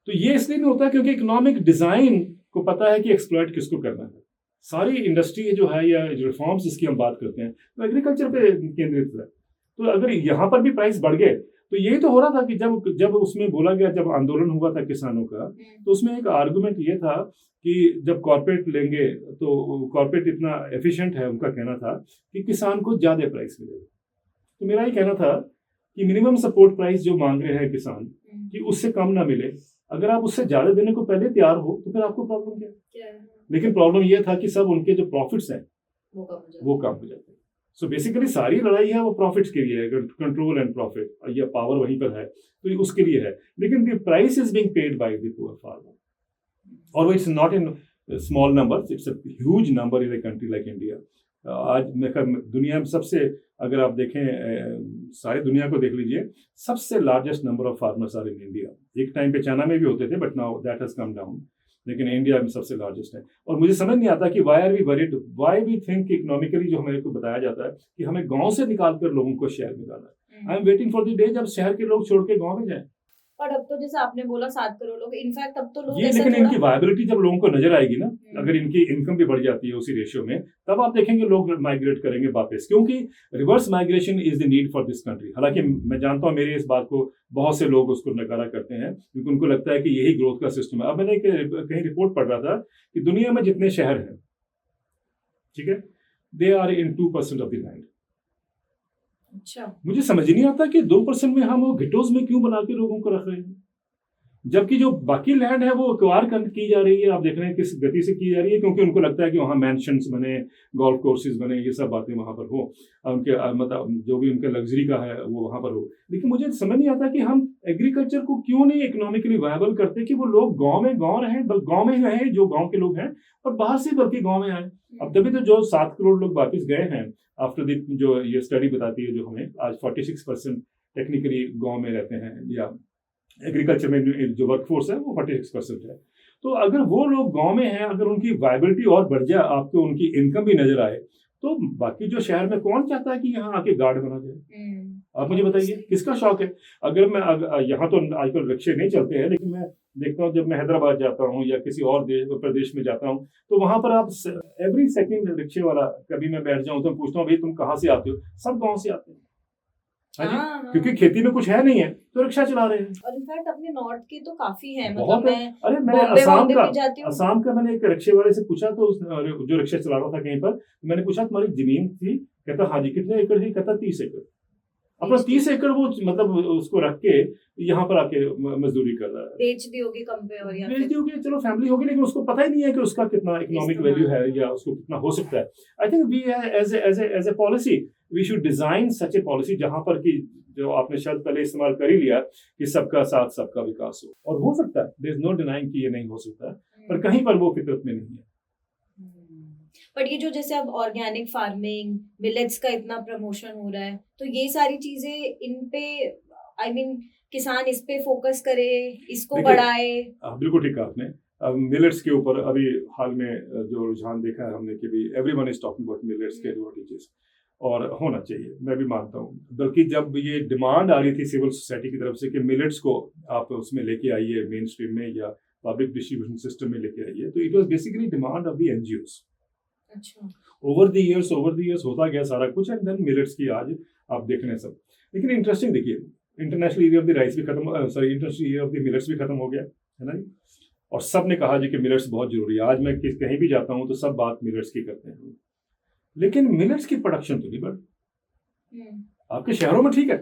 S2: तो ये इसलिए नहीं होता क्योंकि इकोनॉमिक डिजाइन को पता है कि एक्सप्लॉइट किसको करना है। सारी इंडस्ट्री जो है या रिफॉर्म्स जिसकी हम बात करते हैं तो एग्रीकल्चर पे केंद्रित है। तो अगर यहाँ पर भी प्राइस बढ़ गए तो यही तो हो रहा था कि जब उसमें बोला गया, जब आंदोलन हुआ था किसानों का, तो उसमें एक आर्गुमेंट ये था कि जब कॉर्पोरेट लेंगे तो कॉर्पोरेट इतना एफिशिएंट है, उनका कहना था कि किसान को ज्यादा प्राइस मिलेगा। तो मेरा ये कहना था कि मिनिमम सपोर्ट प्राइस जो मांग रहे हैं किसान कि उससे कम ना मिले। अगर आप उससे ज्यादा देने को पहले तैयार हो तो फिर आपको प्रॉब्लम क्या है? लेकिन प्रॉब्लम यह था कि सब उनके जो प्रॉफिट्स हैं वो कम हो जाते हैं। सो बेसिकली सारी लड़ाई है वो प्रॉफिट्स के लिए है, कंट्रोल एंड प्रॉफिट, या पावर वहीं पर है तो ये उसके लिए है। लेकिन the price is being paid by the poor farmer, और it's not in small numbers, it's a huge number in a country like India. आज दुनिया में सबसे, अगर आप देखें सारी दुनिया को देख लीजिए, सबसे largest number of farmers are in India. एक टाइम पे चाइना में भी होते थे but now that has come down, लेकिन इंडिया में सबसे लार्जेस्ट है। और मुझे समझ नहीं आता कि why are we worried, why we think economically जो हमें को बताया जाता है कि हमें गांव से निकाल कर लोगों को शहर में लाना है। I am waiting for the day जब शहर के लोग छोड़ के गाँव में जाए।
S1: और अब तो जैसे आपने बोला 7 करोड़ लोग, इनफैक्ट अब तो लोग
S2: ये, लेकिन इनकी वायबिलिटी जब लोगों को नजर आएगी ना, अगर इनकी इनकम भी बढ़ जाती है उसी रेशियो में, तब आप देखेंगे लोग माइग्रेट करेंगे वापस, क्योंकि reverse migration is the need for this country. हालांकि मैं जानता हूं मेरी इस बात को बहुत से लोग उसको नकारा करते हैं क्योंकि उनको लगता है कि यही ग्रोथ का सिस्टम है। अब मैंने कहीं रिपोर्ट पढ़ रहा था कि दुनिया में जितने शहर हैं, ठीक है, they are in 2% of the land.
S1: अच्छा,
S2: मुझे समझ नहीं आता कि 2% में हम वो घिटोज में क्यों बना के लोगों को रख रहे हैं, जबकि जो बाकी लैंड है वो एक्वायर की जा रही है। आप देख रहे हैं किस गति से की जा रही है, क्योंकि उनको लगता है कि वहाँ मैंशंस बने, गोल्फ कोर्सेज बने, ये सब बातें वहाँ पर हो, उनके मतलब जो भी उनके लग्जरी का है वो वहाँ पर हो। लेकिन मुझे समझ नहीं आता कि हम एग्रीकल्चर को क्यों नहीं इकोनॉमिकली वायबल करते कि वो लोग गाँव में गाँव में रहें, जो गाँव के लोग हैं, और बाहर से बल्कि गाँव में आए। अब तभी तो जो 7 करोड़ लोग वापस गए हैं आफ्टर द, जो ये स्टडी बताती है, जो हमें आज 46% टेक्निकली गाँव में रहते हैं, या एग्रीकल्चर में जो वर्कफोर्स है वो 46% है। तो अगर वो लोग गांव में हैं, अगर उनकी वायबिलिटी और बढ़ जाए, आपको उनकी इनकम भी नजर आए, तो बाकी जो शहर में कौन चाहता है कि यहाँ आके गार्ड बना जाए? आप मुझे बताइए किसका शौक है? अगर मैं यहाँ तो आजकल रिक्शे नहीं चलते हैं, लेकिन मैं देखता हूँ जब मैं हैदराबाद जाता हूँ या किसी और प्रदेश में जाता हूँ, तो वहां पर आप एवरी सेकेंड रिक्शे वाला, कभी मैं बैठ जाऊँ तो पूछता हूँ भाई तुम कहाँ से आते हो? सब गाँव से आते हैं। हाँ, क्योंकि खेती में कुछ है नहीं है तो रिक्शा चला रहे हैं।
S1: और इनफैक्ट अपने नॉर्थ की तो काफी है,
S2: मतलब मैंने असम का मैंने एक रिक्शे वाले से पूछा, तो जो रिक्शा चला रहा था कहीं पर, मैंने पूछा तुम्हारी जमीन थी? कहता हाँ जी। कितने एकड़ थी? कहता 30 एकड़। अपना 30 एकड़ वो मतलब उसको रख के यहाँ पर आके मजदूरी कर रहा है।
S1: बेच दी होगी कम पे, और
S2: बेच दी होगी, चलो फैमिली होगी, लेकिन उसको पता ही नहीं है कि उसका कितना इकोनॉमिक वैल्यू है या उसको कितना हो सकता है। I think we as a policy we should design such a policy जहां पर कि जो आपने शायद पहले इस्तेमाल कर ही लिया कि सबका साथ सबका विकास हो, और हो सकता है, देयर इज नो डिनाइंग कि ये नहीं हो सकता है, पर कहीं पर वो फितरत में नहीं है।
S1: बट ये जो जैसे अब ऑर्गेनिक फार्मिंग, मिलेट्स का इतना प्रमोशन हो रहा है, तो ये सारी चीजें इन पे आई मीन किसान इस पे फोकस करे, इसको बढ़ाए।
S2: बिल्कुल ठीक कहा आपने। मिलेट्स के ऊपर अभी हाल में जो रुझान देखा है हमने कि भी everyone is talking about millets के एडवांटेजेस, और होना चाहिए, मैं भी मानता हूँ। बल्कि जब ये डिमांड आ रही थी सिविल सोसाइटी की तरफ से कि मिलेट्स को आप उसमें लेके आइए, मेन स्ट्रीम में या पब्लिक डिस्ट्रीब्यूशन सिस्टम में लेके आइए, तो it was basically demand of the NGOs.
S1: अच्छा,
S2: ओवर द इयर्स होता गया सारा कुछ, एंड देन मिलेट्स की आज आप देख रहे हैं सब। लेकिन इंटरेस्टिंग देखिए, international year of the rice भी खत्म, sorry international year of the millets भी खत्म हो गया है ना, और सब ने कहा जी कि मिलेट्स बहुत जरूरी है। आज मैं कहीं भी जाता हूँ तो सब बात मिलेट्स की करते हैं। लेकिन मिलेट्स की प्रोडक्शन तो नहीं बढ़ रही। आपके शहरों में ठीक है,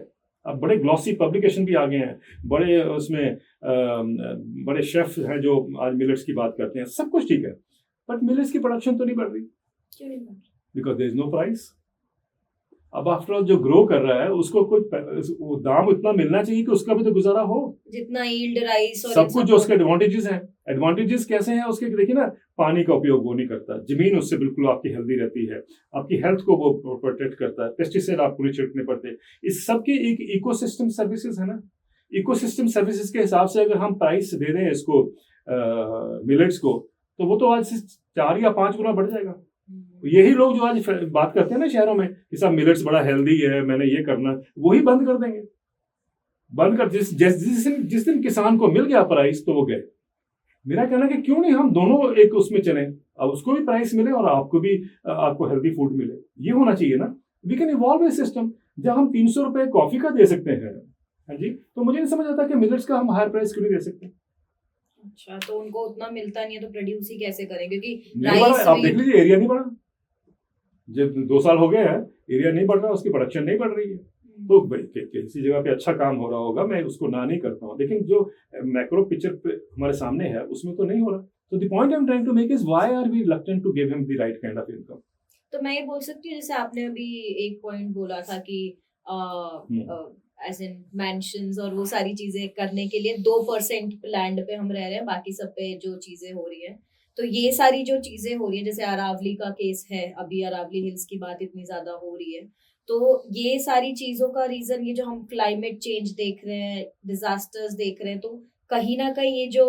S2: अब बड़े ग्लॉसी पब्लिकेशन भी आ गए हैं, बड़े उसमें बड़े शेफ हैं जो आज मिलेट्स की बात करते हैं, सब कुछ ठीक है, बट मिलेट्स की प्रोडक्शन तो नहीं बढ़ रही।
S1: क्यों नहीं बढ़ रही?
S2: Because there is no price. अब आफ्टर ऑल जो ग्रो कर रहा है उसको कोई वो दाम इतना मिलना चाहिए कि उसका भी तो गुजारा हो।
S1: जितना यील्ड राइस और
S2: सब कुछ जो उसके एडवांटेजेस हैं, एडवांटेजेस कैसे हैं उसके, देखिए ना, पानी का उपयोग वो नहीं करता, जमीन उससे बिल्कुल आपकी हेल्दी रहती है, आपकी हेल्थ को वो प्रोटेक्ट करता है, पेस्टिसाइड आपको नहीं छिड़कने पड़ते, इस सब की एक इकोसिस्टम सर्विसेज है ना। इकोसिस्टम सर्विसेज के हिसाब से अगर हम प्राइस दे दें इसको मिलेट्स को, तो वो तो आज से 4 या 5 गुना बढ़ जाएगा। यही लोग जो आज बात करते हैं ना शहरों में कि सब मिलेट्स बड़ा हेल्दी है, मैंने ये करना, वही बंद कर देंगे। बंद कर जिस दिन किसान को मिल गया प्राइस तो वो गए। मेरा कहना कि क्यों नहीं हम दोनों एक उसमें चलें, अब उसको भी प्राइस मिले और आपको हेल्दी फूड मिले, ये होना चाहिए ना। We can evolve a system जहां हम 300 रुपए कॉफी का दे सकते हैं। हाँ जी, तो मुझे नहीं समझ आता कि मिलेट्स का हम हायर प्राइस क्यों नहीं दे सकते।
S1: अच्छा, तो उनको उतना मिलता नहीं है तो प्रोड्यूस ही कैसे करें? क्योंकि
S2: आप देख लीजिए, एरिया नहीं बढ़ा, जब 2 साल हो गए हैं, एरिया नहीं बढ़ रहा, उसकी प्रोडक्शन नहीं बढ़ रही है। तो किसी जगह पे अच्छा काम हो रहा होगा, मैं उसको ना नहीं करता हूँ, लेकिन जो मैक्रो पिक्चर पे हमारे सामने है उसमें तो नहीं हो रहा। तो the point I am trying to make is why are we reluctant to give him the right kind of income.
S1: तो मैं ये बोल सकती हूँ, जैसे आपने अभी एक पॉइंट बोला था कि एज इन मैंशंस और वो सारी चीजें करने के लिए 2% लैंड पे हम रह रहे हैं, बाकी सब पे जो चीजें हो रही है, तो ये सारी जो चीजें हो रही है, जैसे अरावली का केस है, अभी अरावली हिल्स की बात इतनी ज्यादा हो रही है, तो ये सारी चीजों का रीजन, ये जो हम क्लाइमेट चेंज देख रहे हैं, डिजास्टर्स देख रहे हैं, तो कहीं ना कहीं ये जो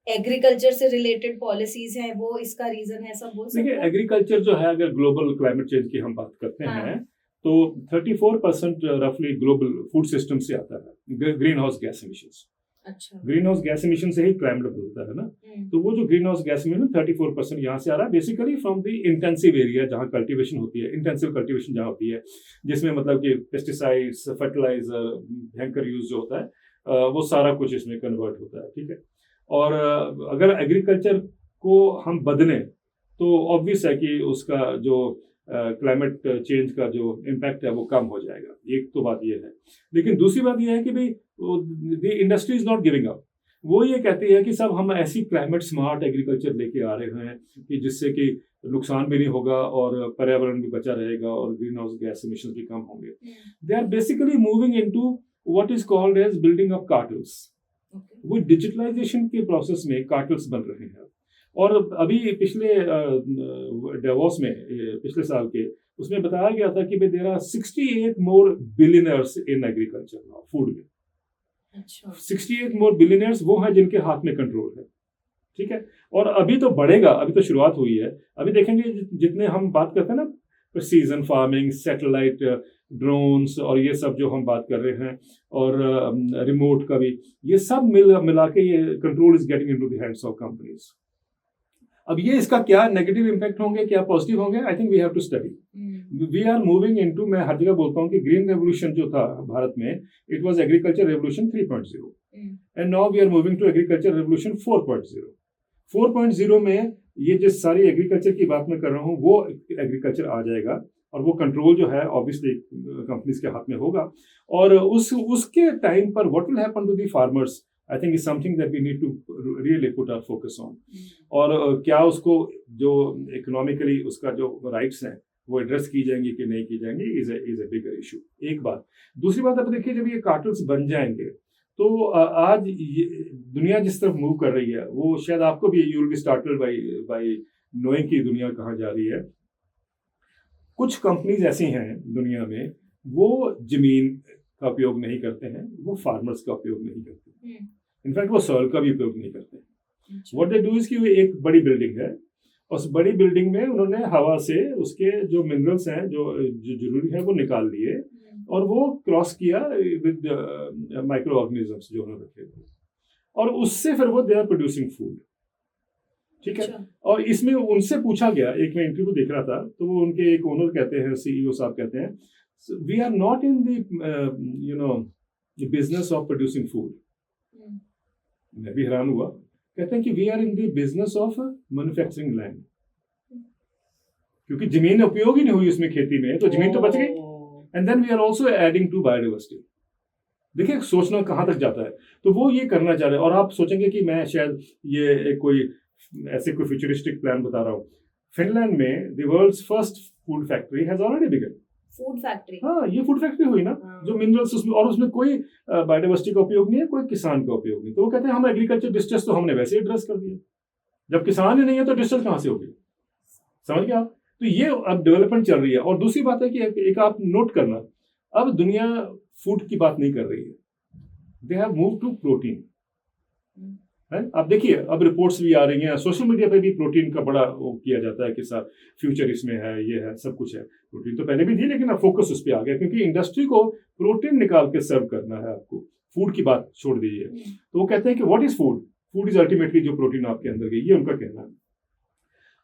S1: एग्रीकल्चर से रिलेटेड पॉलिसीज हैं वो इसका रीजन है, सब बोल सकते हैं।
S2: एग्रीकल्चर जो है, अगर ग्लोबल क्लाइमेट चेंज की हम बात करते हैं तो 34% रफली ग्लोबल फूड सिस्टम से आता है, ग्रीन हाउस गैस एमिशंस।
S1: अच्छा,
S2: ग्रीन हाउस गैस एमिशन से ही क्लाइमेट बदलता है ना। तो वो जो ग्रीन हाउस गैस एमिशन 34% यहाँ से आ रहा है, basically from the intensive area जहाँ कल्टीवेशन होती है, इंटेंसिव कल्टीवेशन जहाँ होती है, जिसमें मतलब कि पेस्टिसाइड्स, फर्टिलाइजर, भयंकर यूज जो होता है, वो सारा कुछ इसमें कन्वर्ट होता है, ठीक है। और अगर एग्रीकल्चर को हम बदलें तो ऑब्वियस है कि उसका जो क्लाइमेट चेंज का जो इम्पैक्ट है वो कम हो जाएगा। एक तो बात ये है, लेकिन दूसरी बात ये है कि भाई the industry is not giving up. वो ये कहती है कि सब हम ऐसी क्लाइमेट स्मार्ट एग्रीकल्चर लेके आ रहे हैं कि जिससे कि नुकसान भी नहीं होगा और पर्यावरण भी बचा रहेगा और ग्रीन हाउस गैस एमिशन भी कम होंगे। They are basically moving into what is called as building of cartels. वो डिजिटलाइजेशन के प्रोसेस में कार्टल्स बन रहे हैं। और अभी पिछले डेवोस में पिछले साल के उसमें बताया गया था कि there are 68 more billionaires in agriculture now, food में।
S1: अच्छा,
S2: 68 मोर बिलियनर्स वो हैं जिनके हाथ में कंट्रोल है, ठीक है। और अभी तो बढ़ेगा, अभी तो शुरुआत हुई है। अभी देखेंगे जितने हम बात करते हैं ना, प्रिसीजन फार्मिंग, सैटेलाइट, ड्रोन्स और ये सब जो हम बात कर रहे हैं, और रिमोट का भी, ये सब मिला के ये control is getting into the hands of companies. अब ये इसका क्या नेगेटिव इम्पैक्ट होंगे, क्या पॉजिटिव होंगे, I think we have to study. We are moving into, मैं हर जगह बोलता हूँ कि ग्रीन रेवोल्यूशन जो था भारत में, it was agriculture revolution 3.0 and now we are moving to agriculture revolution 4.0। 4.0 में ये जिस सारी एग्रीकल्चर की बात मैं कर रहा हूँ वो एग्रीकल्चर आ जाएगा, और वो कंट्रोल जो है ऑब्वियसली कंपनीज के हाथ में होगा। और उसके टाइम पर what will happen to the farmers, I think is something that we need to really put our focus on. और क्या उसको जो इकोनॉमिकली उसका जो राइट्स हैं वो एड्रेस की जाएंगी कि नहीं की जाएंगी, इज ए बिगर इशू। एक बात। दूसरी बात, अब देखिए जब ये कार्टल्स बन जाएंगे तो आज दुनिया जिस तरफ मूव कर रही है, वो शायद आपको भी, you will be startled bye knowing कि दुनिया कहाँ जा रही है। कुछ कंपनीज ऐसी हैं दुनिया में, वो जमीन का उपयोग नहीं करते हैं, वो फार्मर्स का उपयोग नहीं करते, इनफैक्ट वो सॉइल का भी उपयोग नहीं करते। व्हाट दे डू इज कि एक बड़ी बिल्डिंग है, उस बड़ी बिल्डिंग में उन्होंने हवा से उसके जो मिनरल्स हैं जो जरूरी है वो निकाल लिए, और वो क्रॉस किया विद माइक्रो ऑर्गेनिजम्स जो उन्होंने रखे थे, और उससे फिर वो दे आर प्रोड्यूसिंग फूड, ठीक है। और इसमें उनसे पूछा गया, एक मैं इंटरव्यू देख रहा था, तो वो उनके एक ओनर कहते हैं, सीईओ साहब कहते हैं, we are not in the business of producing food. मैं भी हैरान हुआ। कहते हैं कि we are in the business of manufacturing land. क्योंकि जमीन उपयोग ही नहीं हुई उसमें खेती में, तो जमीन तो बच गई। And then we are also adding to biodiversity. देखिए सोचना कहाँ तक जाता है। तो वो ये करना चाह रहे हैं, और आप सोचेंगे कि मैं शायद ये कोई फ्यूचरिस्टिक प्लान बता रहा हूँ। फिनलैंड में the world's first food factory has already begun.
S1: Food factory,
S2: हाँ, ये फूड फैक्ट्री हुई ना, जो मिनरल्स उसमें, और उसमें कोई बायोडाइवर्सिटी का उपयोग नहीं है, कोई किसान का उपयोग नहीं। तो वो कहते हैं हम एग्रीकल्चर डिस्ट्रेस तो हमने वैसे ही एड्रेस कर दिया, जब किसान ही नहीं है तो डिस्ट्रेस कहाँ से होगी? समझ गए आप? तो ये अब डेवलपमेंट चल रही है। और दूसरी बात है कि एक आप नोट करना, अब दुनिया फूड की बात नहीं कर रही है, they have move to protein. आप देखिए अब रिपोर्ट्स भी आ रही हैं, सोशल मीडिया पे भी प्रोटीन का बड़ा वो किया जाता है कि सर फ्यूचर इसमें है, ये है, सब कुछ है। प्रोटीन तो पहले भी थी, लेकिन अब फोकस उस पर आ गया, क्योंकि इंडस्ट्री को प्रोटीन निकाल के सर्व करना है आपको। फूड की बात छोड़ दीजिए। तो वो कहते हैं कि what is food? Food is ultimately जो प्रोटीन आपके अंदर गई, ये उनका कहना है।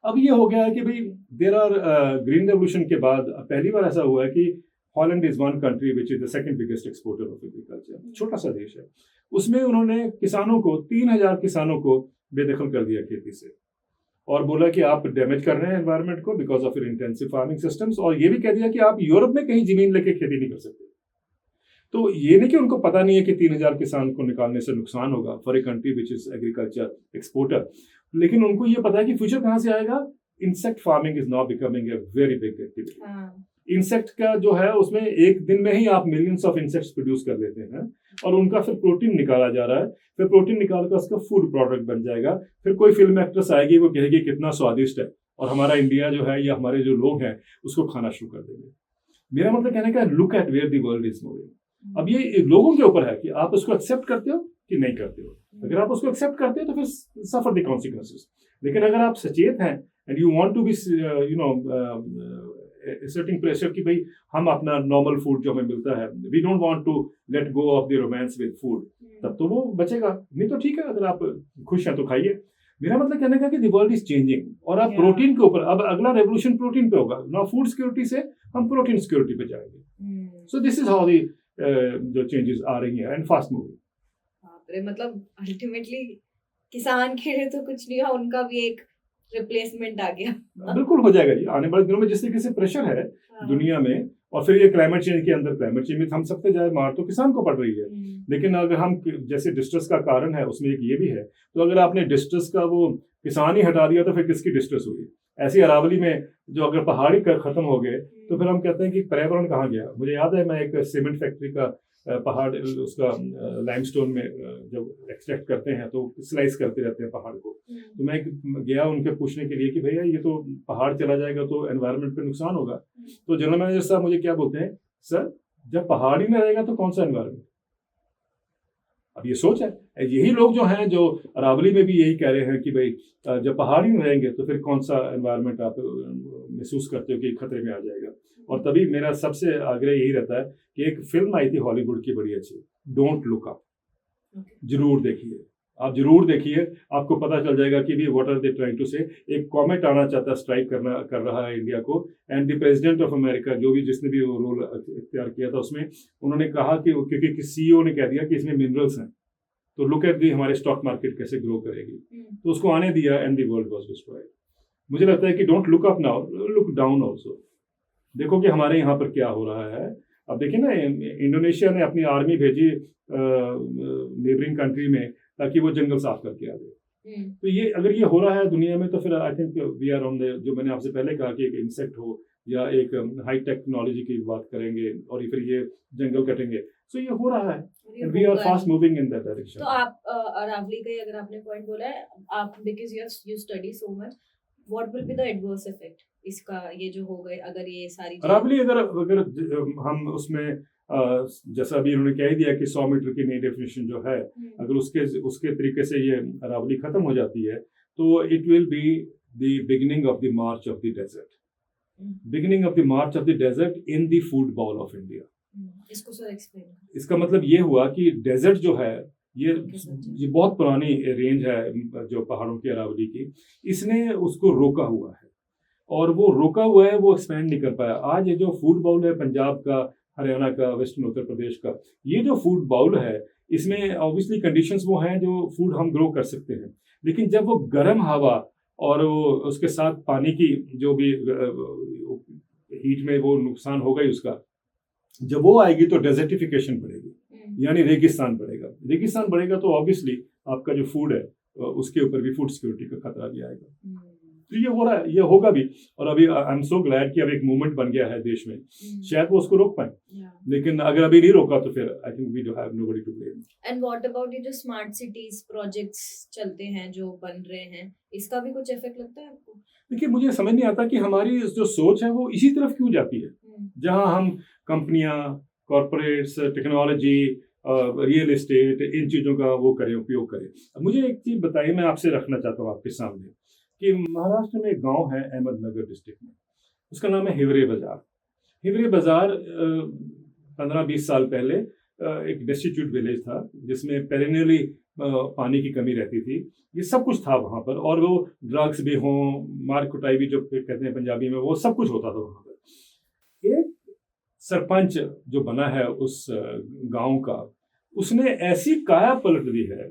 S2: अब ये हो गया है कि भाई देर आर ग्रीन रेवोल्यूशन के बाद पहली बार ऐसा हुआ है कि Holland is one country which is the second biggest exporter of agriculture. छोटा सा देश है, उसमें उन्होंने किसानों को 3000 किसानों को बेदखल कर दिया खेती से, और बोला कि आप डैमेज कर रहे हैं एनवायरनमेंट को because of your intensive farming systems, और ये भी कह दिया कि आप यूरोप में कहीं जमीन लेके खेती नहीं कर सकते। तो ये नहीं कि उनको पता नहीं है कि 3000 किसान को निकालने से नुकसान होगा for a country which is agriculture exporter, लेकिन उनको ये पता है कि फ्यूचर कहाँ से आएगा। Insect farming is now becoming a very big activity. Insect का जो है उसमें एक दिन में ही आप मिलियंस ऑफ इंसेक्ट्स प्रोड्यूस कर लेते हैं, और उनका फिर प्रोटीन निकाला जा रहा है। फिर प्रोटीन निकाल कर उसका फूड प्रोडक्ट बन जाएगा। फिर कोई फिल्म एक्ट्रेस आएगी, वो कहेगी कितना स्वादिष्ट है, और हमारा इंडिया जो है या हमारे जो लोग हैं उसको खाना शुरू कर देंगे। मेरा मतलब कहने का, look at where the world is moving. अब ये लोगों के ऊपर है कि आप उसको एक्सेप्ट करते हो कि नहीं करते हो। अगर आप उसको एक्सेप्ट करते हो तो फिर सफर द कॉन्सिक्वेंसेस। लेकिन अगर आप सचेत हैं and you want to be certain pressure कि भाई हम अपना नॉर्मल फूड जो हमें मिलता है, we don't want to let go of the romance with food, तब तो वो बचेगा। नहीं तो ठीक है, अगर आप खुश हैं तो खाइए। मेरा मतलब कहने का कि द वर्ल्ड इज चेंजिंग, और आप प्रोटीन के ऊपर, अब अगला रेवोल्यूशन प्रोटीन पे होगा ना। फूड सिक्योरिटी से हम प्रोटीन सिक्योरिटी पे जाएंगे। So this is how the जो चेंजेस आ रही हैं एंड फास्ट मूविंग।
S1: मतलब अल्टीमेटली किसान के लिए तो कुछ नहीं हुआ, उनका भी एक रिप्लेसमेंट आ गया।
S2: बिल्कुल हो जाएगा जी आने वाले दिनों में, जिस तरीके से प्रेशर है दुनिया में, और फिर ये क्लाइमेट चेंज के अंदर, क्लाइमेट चेंज में हम सबसे ज्यादा मार तो किसान को पड़ रही है। लेकिन अगर हम जैसे डिस्ट्रेस का कारण है उसमें एक ये भी है, तो अगर आपने डिस्ट्रेस का वो किसान ही हटा दिया तो फिर किसकी डिस्ट्रेस हुई? ऐसी अरावली में जो अगर पहाड़ी खत्म हो गए तो फिर हम कहते हैं कि पर्यावरण कहाँ गया। मुझे याद है, मैं एक सीमेंट फैक्ट्री का पहाड़, उसका लाइमस्टोन में जब एक्सट्रैक्ट करते हैं तो स्लाइस करते रहते हैं पहाड़ को। तो मैं गया उनके पूछने के लिए कि भैया ये तो पहाड़ चला जाएगा तो एनवायरनमेंट पे नुकसान होगा। तो जनरल मैनेजर साहब मुझे क्या बोलते हैं, सर जब पहाड़ ही में रहेगा तो कौन सा एनवायरनमेंट? अब ये सोच है, यही लोग जो हैं जो अरावली में भी यही कह रहे हैं कि भाई जब पहाड़ ही में रहेंगे तो फिर कौन सा एनवायरनमेंट आप महसूस करते हो कि खतरे में आ जाएगा। और तभी मेरा सबसे आग्रह यही रहता है कि एक फिल्म आई थी हॉलीवुड की बड़ी अच्छी, डोंट लुक अप, जरूर देखिए, आप जरूर देखिए, आपको पता चल जाएगा कि भी what are they trying to say. एक कॉमेट आना चाहता है, स्ट्राइक कर रहा है इंडिया को, and the president of America जो भी जिसने भी वो रोल इख्तियार किया था उसमें, उन्होंने कहा कि क्योंकि सीईओ ने कह दिया कि इसमें मिनरल्स हैं तो लुक एट दी हमारे स्टॉक मार्केट कैसे ग्रो करेगी, तो उसको आने दिया and the world was destroyed. मुझे लगता है कि don't look up now, look down also. देखो कि हमारे यहाँ पर क्या हो रहा है। अब देखिए ना, इंडोनेशिया ने अपनी आर्मी भेजी नेबरिंग कंट्री में ताकि वो जंगल साफ करके आ जाए। तो ये अगर ये हो रहा है दुनिया में तो फिर I think we are on the, जो मैंने आपसे पहले कहा कि एक इंसेक्ट हो या एक हाई टेक्नोलॉजी की बात करेंगे और फिर ये जंगल कटेंगे, सो ये हो रहा है, we are fast moving in that direction.
S1: तो आप अरावली का अगर आपने पॉइंट बोला है, आप because you study so much, what will be the adverse effect इसका, ये जो हो गए अगर ये सारी
S2: अरावली अगर हम उसमें जैसा अभी उन्होंने कह दिया कि 100 मीटर की नई डेफिनेशन जो है, अगर उसके तरीके से ये अरावली खत्म हो जाती है तो it will be the beginning of the march of the desert, beginning of the march of the desert in the food bowl of India.
S1: इसको सर एक्सप्लेन।
S2: इसका मतलब ये हुआ कि डेजर्ट जो है ये बहुत पुरानी रेंज है जो पहाड़ों की अरावली की, इसने उसको रोका हुआ है, और वो रोका हुआ है, वो एक्सपेंड नहीं कर पाया। आज ये जो फूड बाउल है पंजाब का, हरियाणा का, वेस्टर्न उत्तर प्रदेश का, ये जो फूड बाउल है इसमें ऑब्वियसली कंडीशंस वो हैं जो फूड हम ग्रो कर सकते हैं, लेकिन जब वो गर्म हवा और वो उसके साथ पानी की जो भी हीट में वो नुकसान होगा ही उसका, जब वो आएगी तो डेजर्टिफिकेशन बढ़ेगी, यानी रेगिस्तान बढ़ेगा। रेगिस्तान बढ़ेगा तो ऑब्वियसली आपका जो फूड है उसके ऊपर भी फूड सिक्योरिटी का खतरा भी आएगा। तो ये हो रहा है, ये होगा भी। और अभी आई एम सो ग्लैड कि अब एक मूवमेंट बन गया है देश में, शायद वो उसको रोक पाए, लेकिन अगर अभी नहीं रोका तो फिर I think we do have nobody to blame.
S1: And what about ये जो स्मार्ट सिटीज प्रोजेक्ट्स चलते हैं जो बन रहे हैं, इसका भी कुछ इफेक्ट लगता है आपको?
S2: देखिए, मुझे समझ नहीं आता कि हमारी जो सोच है वो इसी तरफ क्यों जाती है, जहां हम कंपनियां, कॉर्पोरेट्स, टेक्नोलॉजी, रियल एस्टेट, इन चीज़ों का वो करें, उपयोग करें। अब मुझे एक चीज़ बताइए, मैं आपसे रखना चाहता हूँ आपके सामने, कि महाराष्ट्र में एक गांव है अहमदनगर डिस्ट्रिक्ट में, उसका नाम है हिवरे बाजार। हिवरे बाजार 15-20 साल पहले एक डेस्टिट्यूट विलेज था, जिसमें पेरेनियरली पानी की कमी रहती थी। ये सब कुछ था वहाँ पर, और वो ड्रग्स भी हों, मार कुटाई भी जो कहते हैं पंजाबी में, वो सब कुछ होता था वहाँ पर। एक सरपंच जो बना है उस गांव का, उसने ऐसी काया पलट दी है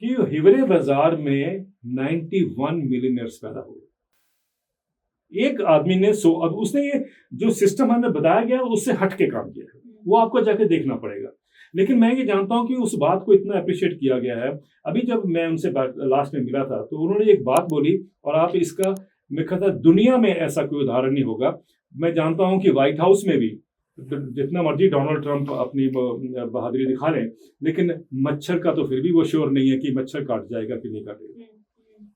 S2: कि हिवरे बाजार में 91 मिलियनर्स पैदा हुए। एक आदमी ने अब उसने ये जो सिस्टम हमें बताया गया उससे हट के काम किया है, वो आपको जाके देखना पड़ेगा। लेकिन मैं ये जानता हूं कि उस बात को इतना अप्रिशिएट किया गया है। अभी जब मैं उनसे लास्ट में मिला था तो उन्होंने एक बात बोली, और आप इसका, मैं कहता दुनिया में ऐसा कोई उदाहरण नहीं होगा। मैं जानता हूं कि व्हाइट हाउस में भी जितना मर्जी डोनाल्ड ट्रंप अपनी बहादुरी दिखा लें, लेकिन मच्छर का तो फिर भी वो श्योर नहीं है कि मच्छर काट जाएगा कि नहीं काटेगा।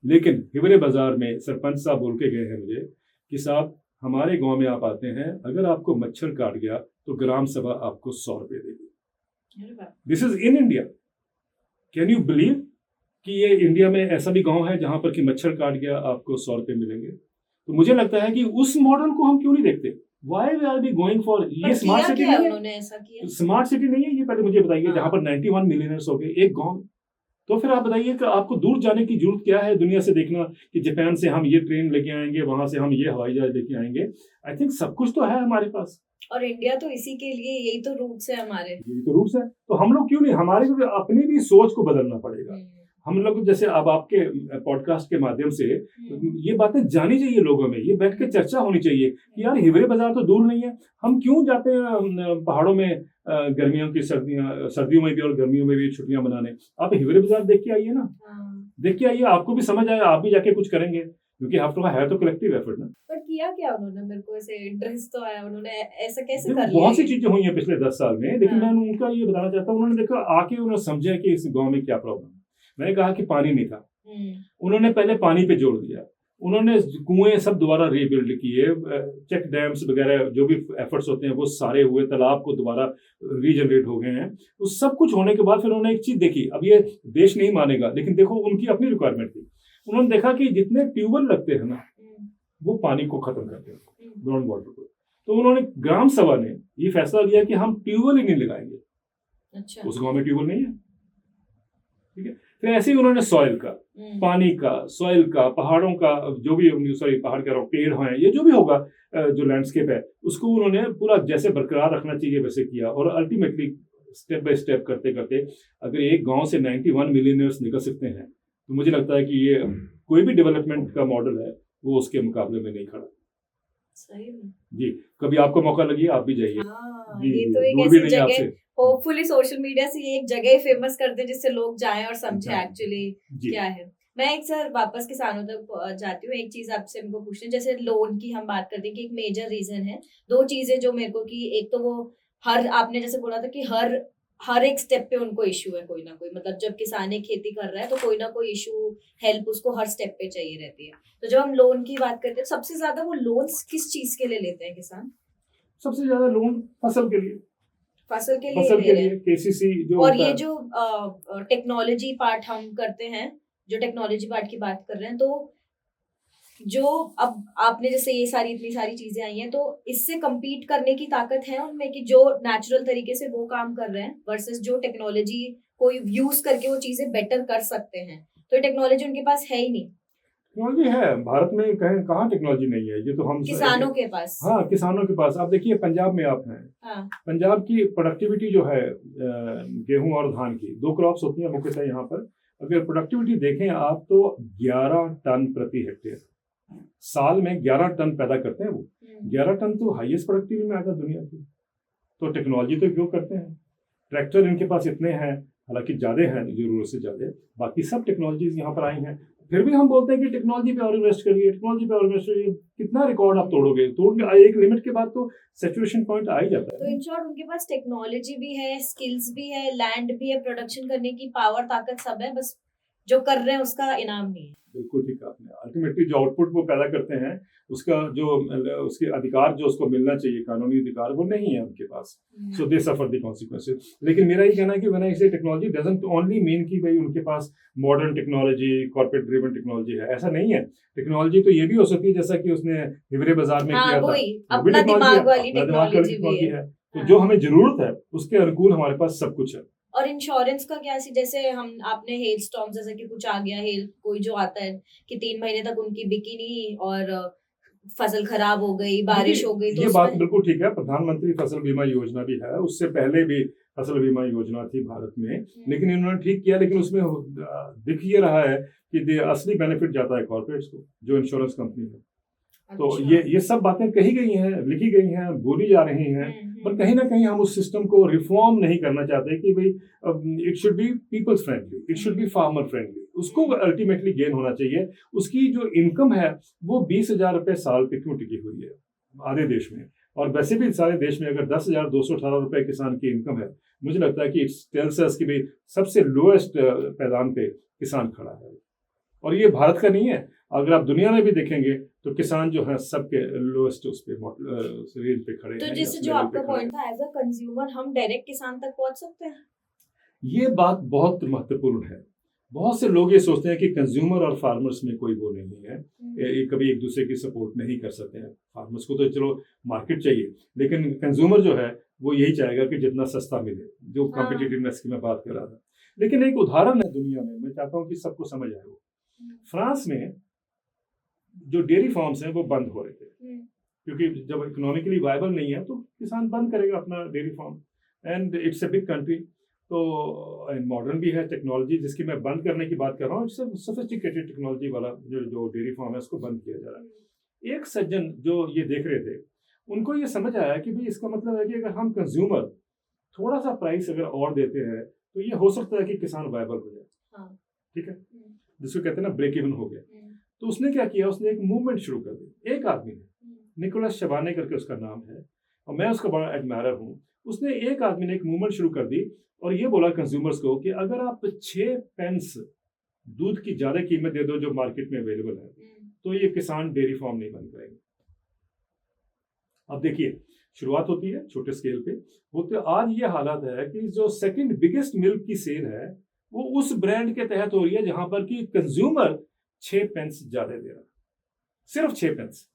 S2: लेकिन हिवरे बाजार में सरपंच साहब बोल के गए हैं मुझे कि साहब, हमारे गांव में आप आते हैं, अगर आपको मच्छर काट गया तो ग्राम सभा आपको 100 रुपये देगी। This is in India. Can you believe कि ये इंडिया में ऐसा भी गांव है जहां पर कि मच्छर काट गया आपको 100 रुपये मिलेंगे। तो मुझे लगता है कि उस मॉडल को हम क्यों नहीं देखते। Why are we going for ये स्मार्ट सिटी नहीं है?
S1: उन्होंने ऐसा किया?
S2: स्मार्ट सिटी नहीं है ये, पहले मुझे बताइए। जहां पर 91 मिलियनर्स हो गए एक गांव, तो फिर आप बताइए कि आपको दूर जाने की जरूरत क्या है दुनिया से देखना कि जापान से हम ये ट्रेन लेके आएंगे, वहां से हम ये हवाई जहाज लेके आएंगे। आई थिंक सब कुछ तो है हमारे पास,
S1: और इंडिया तो इसी के लिए, यही तो रूट्स है हमारे,
S2: यही तो रूट्स है। तो हम लोग क्यों नहीं, हमारे को अपनी भी सोच को बदलना पड़ेगा। हम लोग जैसे अब आपके पॉडकास्ट के माध्यम से ये बातें जानी चाहिए लोगों में, ये बैठ के चर्चा होनी चाहिए कि यार हिवरे बाजार तो दूर नहीं है। हम क्यों जाते हैं पहाड़ों में गर्मियों की सर्दियों में भी और गर्मियों में भी छुट्टियां मनाने। आप हिवरे बाजार देख के आइए ना, देख के आइए, आपको भी समझ आए, आप भी जाके कुछ करेंगे, क्योंकि आफ्टर है तो कलेक्टिव एफर्ट ना।
S1: पर किया क्या उन्होंने? मेरे को ऐसे इंटरेस्ट तो आया, उन्होंने ऐसा कैसे कर लिया?
S2: बहुत सी चीजें हुई हैं पिछले 10 साल में, लेकिन मैं उनका ये बताना चाहता हूँ, उन्होंने देखा आके, उन्होंने समझा कि इस गाँव में क्या प्रॉब्लम। मैंने कहा कि पानी नहीं था, उन्होंने पहले पानी पे जोर दिया, उन्होंने कुएं सब दोबारा रीबिल्ड किए, चेक डैम्स वगैरह जो भी एफर्ट्स होते हैं वो सारे हुए, तालाब को दोबारा रीजनरेट हो गए हैं। तो सब कुछ होने के बाद फिर उन्होंने एक चीज देखी, अब ये देश नहीं मानेगा, लेकिन देखो उनकी अपनी रिक्वायरमेंट थी। उन्होंने देखा कि जितने ट्यूबवेल लगते हैं ना, वो पानी को खत्म करते हैं, ग्राउंड वाटर को। तो उन्होंने, ग्राम सभा ने ये फैसला लिया कि हम ट्यूबवेल ही नहीं लगाएंगे।
S1: अच्छा।
S2: उस गाँव में ट्यूबवेल नहीं है, ठीक है। फिर ऐसे ही उन्होंने सॉइल का, पानी का, सॉइल का, पहाड़ों का, जो भी, सॉरी पहाड़ कह रहा हूँ, पेड़ हैं, ये जो भी होगा, जो लैंडस्केप है, उसको उन्होंने पूरा जैसे बरकरार रखना चाहिए वैसे किया। और अल्टीमेटली स्टेप बाय स्टेप करते करते अगर एक गांव से 91 मिलियनर्स निकल सकते हैं, तो मुझे लगता है कि ये कोई भी डेवलपमेंट का मॉडल है वो उसके मुकाबले में नहीं खड़ा।
S1: सही में
S2: जी, कभी आपको मौका लगी आप भी जाइए।
S1: ये तो एक ऐसी जगह, होपफुली सोशल मीडिया से ये एक जगह फेमस कर दे जिससे लोग जाएं और समझे एक्चुअली क्या है। मैं एक सर वापस किसानों तक जाती हूँ। एक चीज आपसे मेरे को पूछनी, जैसे लोन की हम बात करते हैं कि एक मेजर रीजन है, दो चीजें जो मेरे को, कि एक तो वो आपने जैसे बोला था कि हर एक स्टेप पे उनको इशू है कोई ना कोई, मतलब जब किसान एक खेती कर रहा है तो कोई ना कोई इशू, हेल्प उसको हर स्टेप पे चाहिए रहती है। तो जब हम लोन की बात करते हैं, सबसे ज्यादा वो लोन्स किस चीज के लिए लेते हैं किसान?
S2: सबसे ज्यादा लोन फसल के लिए,
S1: फसल के लिए
S2: केसीसी जो।
S1: और ये जो टेक्नोलॉजी पार्ट हम करते हैं, जो टेक्नोलॉजी पार्ट की बात कर रहे हैं, तो जो अब आपने जैसे ये इतनी सारी चीजें आई हैं, तो इससे compete करने की ताकत है उनमें कि जो नेचुरल तरीके से वो काम कर रहे हैं वर्सेस जो टेक्नोलॉजी को यूज करके वो चीजें बेटर कर सकते हैं। तो टेक्नोलॉजी उनके पास है ही नहीं।
S2: टेक्नोलॉजी है भारत में, कहाँ टेक्नोलॉजी नहीं है, ये तो हम
S1: किसानों के पास।
S2: हाँ, किसानों के पास। आप देखिए पंजाब में आप हैं,
S1: हाँ।
S2: पंजाब की प्रोडक्टिविटी जो है गेहूं और धान की, 2 क्रॉप्स होती हैं मुख्यतः यहाँ पर, अगर प्रोडक्टिविटी देखें आप तो 11 टन प्रति हेक्टेयर, साल में 11 टन पैदा करते हैं वो। 11 टन तो हाईएस्ट प्रोडक्टिविटी में आता है दुनिया की। तो टेक्नोलॉजी तो उपयोग करते हैं, ट्रैक्टर इनके पास इतने हैं, हालांकि ज़्यादा हैं जरूरत से ज़्यादा, बाकी सब टेक्नोलॉजीज यहाँ पर आई हैं। फिर भी हम बोलते हैं कि टेक्नोलॉजी पे और इन्वेस्ट करिए, टेक्नोलॉजी पे और इन्वेस्ट करिए। कितना रिकॉर्ड आप तोड़ोगे? एक लिमिट के बाद तो सैचुरेशन पॉइंट आ ही जाता है।
S1: तो इन शॉर्ट उनके पास टेक्नोलॉजी भी है, स्किल्स भी है, लैंड भी है, प्रोडक्शन करने की पावर, ताकत सब है, बस जो कर रहे हैं उसका इनाम नहीं है।
S2: बिल्कुल ठीक आपने। अल्टीमेटली जो आउटपुट वो पैदा करते हैं उसका जो उसके अधिकार जो उसको मिलना चाहिए, कानूनी अधिकार, वो नहीं है उनके पास। सो दे सफर द कॉन्सिक्वेंसेस। लेकिन मेरा ये कहना है कि व्हेन आई से टेक्नोलॉजी डजंट ओनली मीन कि भाई उनके पास modern technology, corporate driven technology है, ऐसा नहीं है। टेक्नोलॉजी तो ये भी हो सकती है जैसा कि उसने हिवरे बाजार में किया था,
S1: अपना दिमाग वाली टेक्नोलॉजी भी है।
S2: तो जो हमें जरूरत है उसके अनुकूल हमारे पास सब कुछ है।
S1: और इंश्योरेंस का क्या, जैसे आपने हेल स्टॉर्म जैसे कि कुछ आ गया, हेल कोई जो आता है कि 3 महीने तक उनकी बिकी नहीं और फसल खराब हो गई, बारिश हो गई, तो
S2: ये बात बिल्कुल ठीक है। प्रधानमंत्री फसल बीमा योजना भी है, उससे पहले भी फसल बीमा योजना थी भारत में, लेकिन इन्होंने ठीक किया। लेकिन उसमें दिख ये रहा है कि असली बेनिफिट जाता है कॉर्पोरेट्स को, जो इंश्योरेंस कंपनी है। तो ये सब बातें कही गई हैं, लिखी गई हैं, बोली जा रही हैं, पर कहीं ना कहीं हम उस सिस्टम को रिफॉर्म नहीं करना चाहते कि भाई it should be people's friendly, it should be farmer friendly. उसको अल्टीमेटली गेन होना चाहिए। उसकी जो इनकम है वो 20,000 रुपये साल पे क्यों टिकी हुई है आधे देश में, और वैसे भी सारे देश में अगर 10,218 रुपये किसान की इनकम है, मुझे लगता है कि इट्स टेल्स अस कि भाई सबसे लोएस्ट पैदान पे किसान खड़ा है। और ये भारत का नहीं है, अगर आप दुनिया में भी देखेंगे तो किसान जो है सबके लोएस्ट उस पे रेंज पे खड़े हैं।
S1: तो जैसे जो आपका पॉइंट था, एज अ कंज्यूमर हम डायरेक्ट किसान तक पहुंच सकते हैं?
S2: ये बात बहुत महत्वपूर्ण है। बहुत से लोग ये सोचते हैं कि कंज्यूमर और फार्मर्स में कोई वो नहीं है, ये कभी एक दूसरे की सपोर्ट नहीं कर सकते हैं। फार्मर्स को तो चलो मार्केट चाहिए, लेकिन कंज्यूमर जो है वो यही चाहेगा कि जितना सस्ता मिले, जो कॉम्पिटिटिवनेस की मैं बात कर रहा था। लेकिन एक उदाहरण है दुनिया में, मैं चाहता हूँ कि सबको समझ आए। वो फ्रांस में जो डेयरी फार्म्स हैं वो बंद हो रहे थे, क्योंकि जब इकोनॉमिकली वायबल नहीं है तो किसान बंद करेगा अपना dairy farm. And it's a big country, तो मॉडर्न भी है टेक्नोलॉजी, जिसकी मैं बंद करने की बात कर रहा हूँ। इट्स सोफिस्टिकेटेड टेक्नोलॉजी वाला जो डेयरी फार्म है उसको बंद किया जा रहा है। एक सज्जन जो ये देख रहे थे, उनको ये समझ आया कि भाई इसका मतलब है कि अगर हम कंज्यूमर थोड़ा सा प्राइस अगर और देते हैं तो ये हो सकता है कि किसान वायबल हो जाए। ठीक है, जिसको कहते हैं ना ब्रेक इवन हो गया। तो उसने क्या किया, उसने एक मूवमेंट शुरू कर दी। एक आदमी ने, निकोलस शबाने करके उसका नाम है और मैं उसका बड़ा एडमायरर हूँ, उसने एक आदमी ने एक मूवमेंट शुरू कर दी और ये बोला कंज्यूमर्स को कि अगर आप 6 पेंस दूध की ज्यादा कीमत दे दो जो मार्केट में अवेलेबल है, तो ये किसान डेयरी फार्म नहीं बंद करेंगे। अब देखिए, शुरुआत होती है छोटे स्केल पे, होते आज ये हालत है कि जो सेकंड बिगेस्ट मिल्क की सेल है वो उस ब्रांड के तहत हो रही है जहां पर कि कंज्यूमर 6 पेंस ज्यादा दे रहा है, सिर्फ 6 पेंस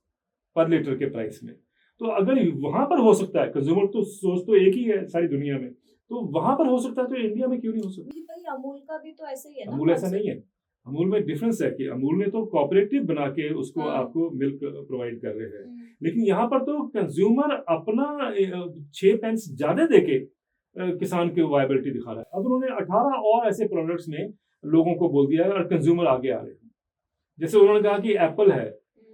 S2: पर लीटर के प्राइस में। तो अगर वहां पर हो सकता है, कंज्यूमर तो सोच तो एक ही है सारी दुनिया में, तो वहां पर हो सकता है तो इंडिया में क्यों नहीं हो सकता?
S1: अमूल का भी तो ऐसा ही है ना?
S2: अमूल ऐसा नहीं है। अमूल में डिफरेंस है कि अमूल ने तो कोऑपरेटिव बना के उसको आपको मिल्क प्रोवाइड कर रहे हैं, लेकिन यहाँ पर तो कंज्यूमर अपना 6 पेंस ज्यादा देके किसान की वायबिलिटी दिखा रहा है। अब उन्होंने 18 और ऐसे प्रोडक्ट्स में लोगों को बोल दिया है और कंज्यूमर आगे आ रहे हैं। जैसे उन्होंने कहा कि एप्पल है,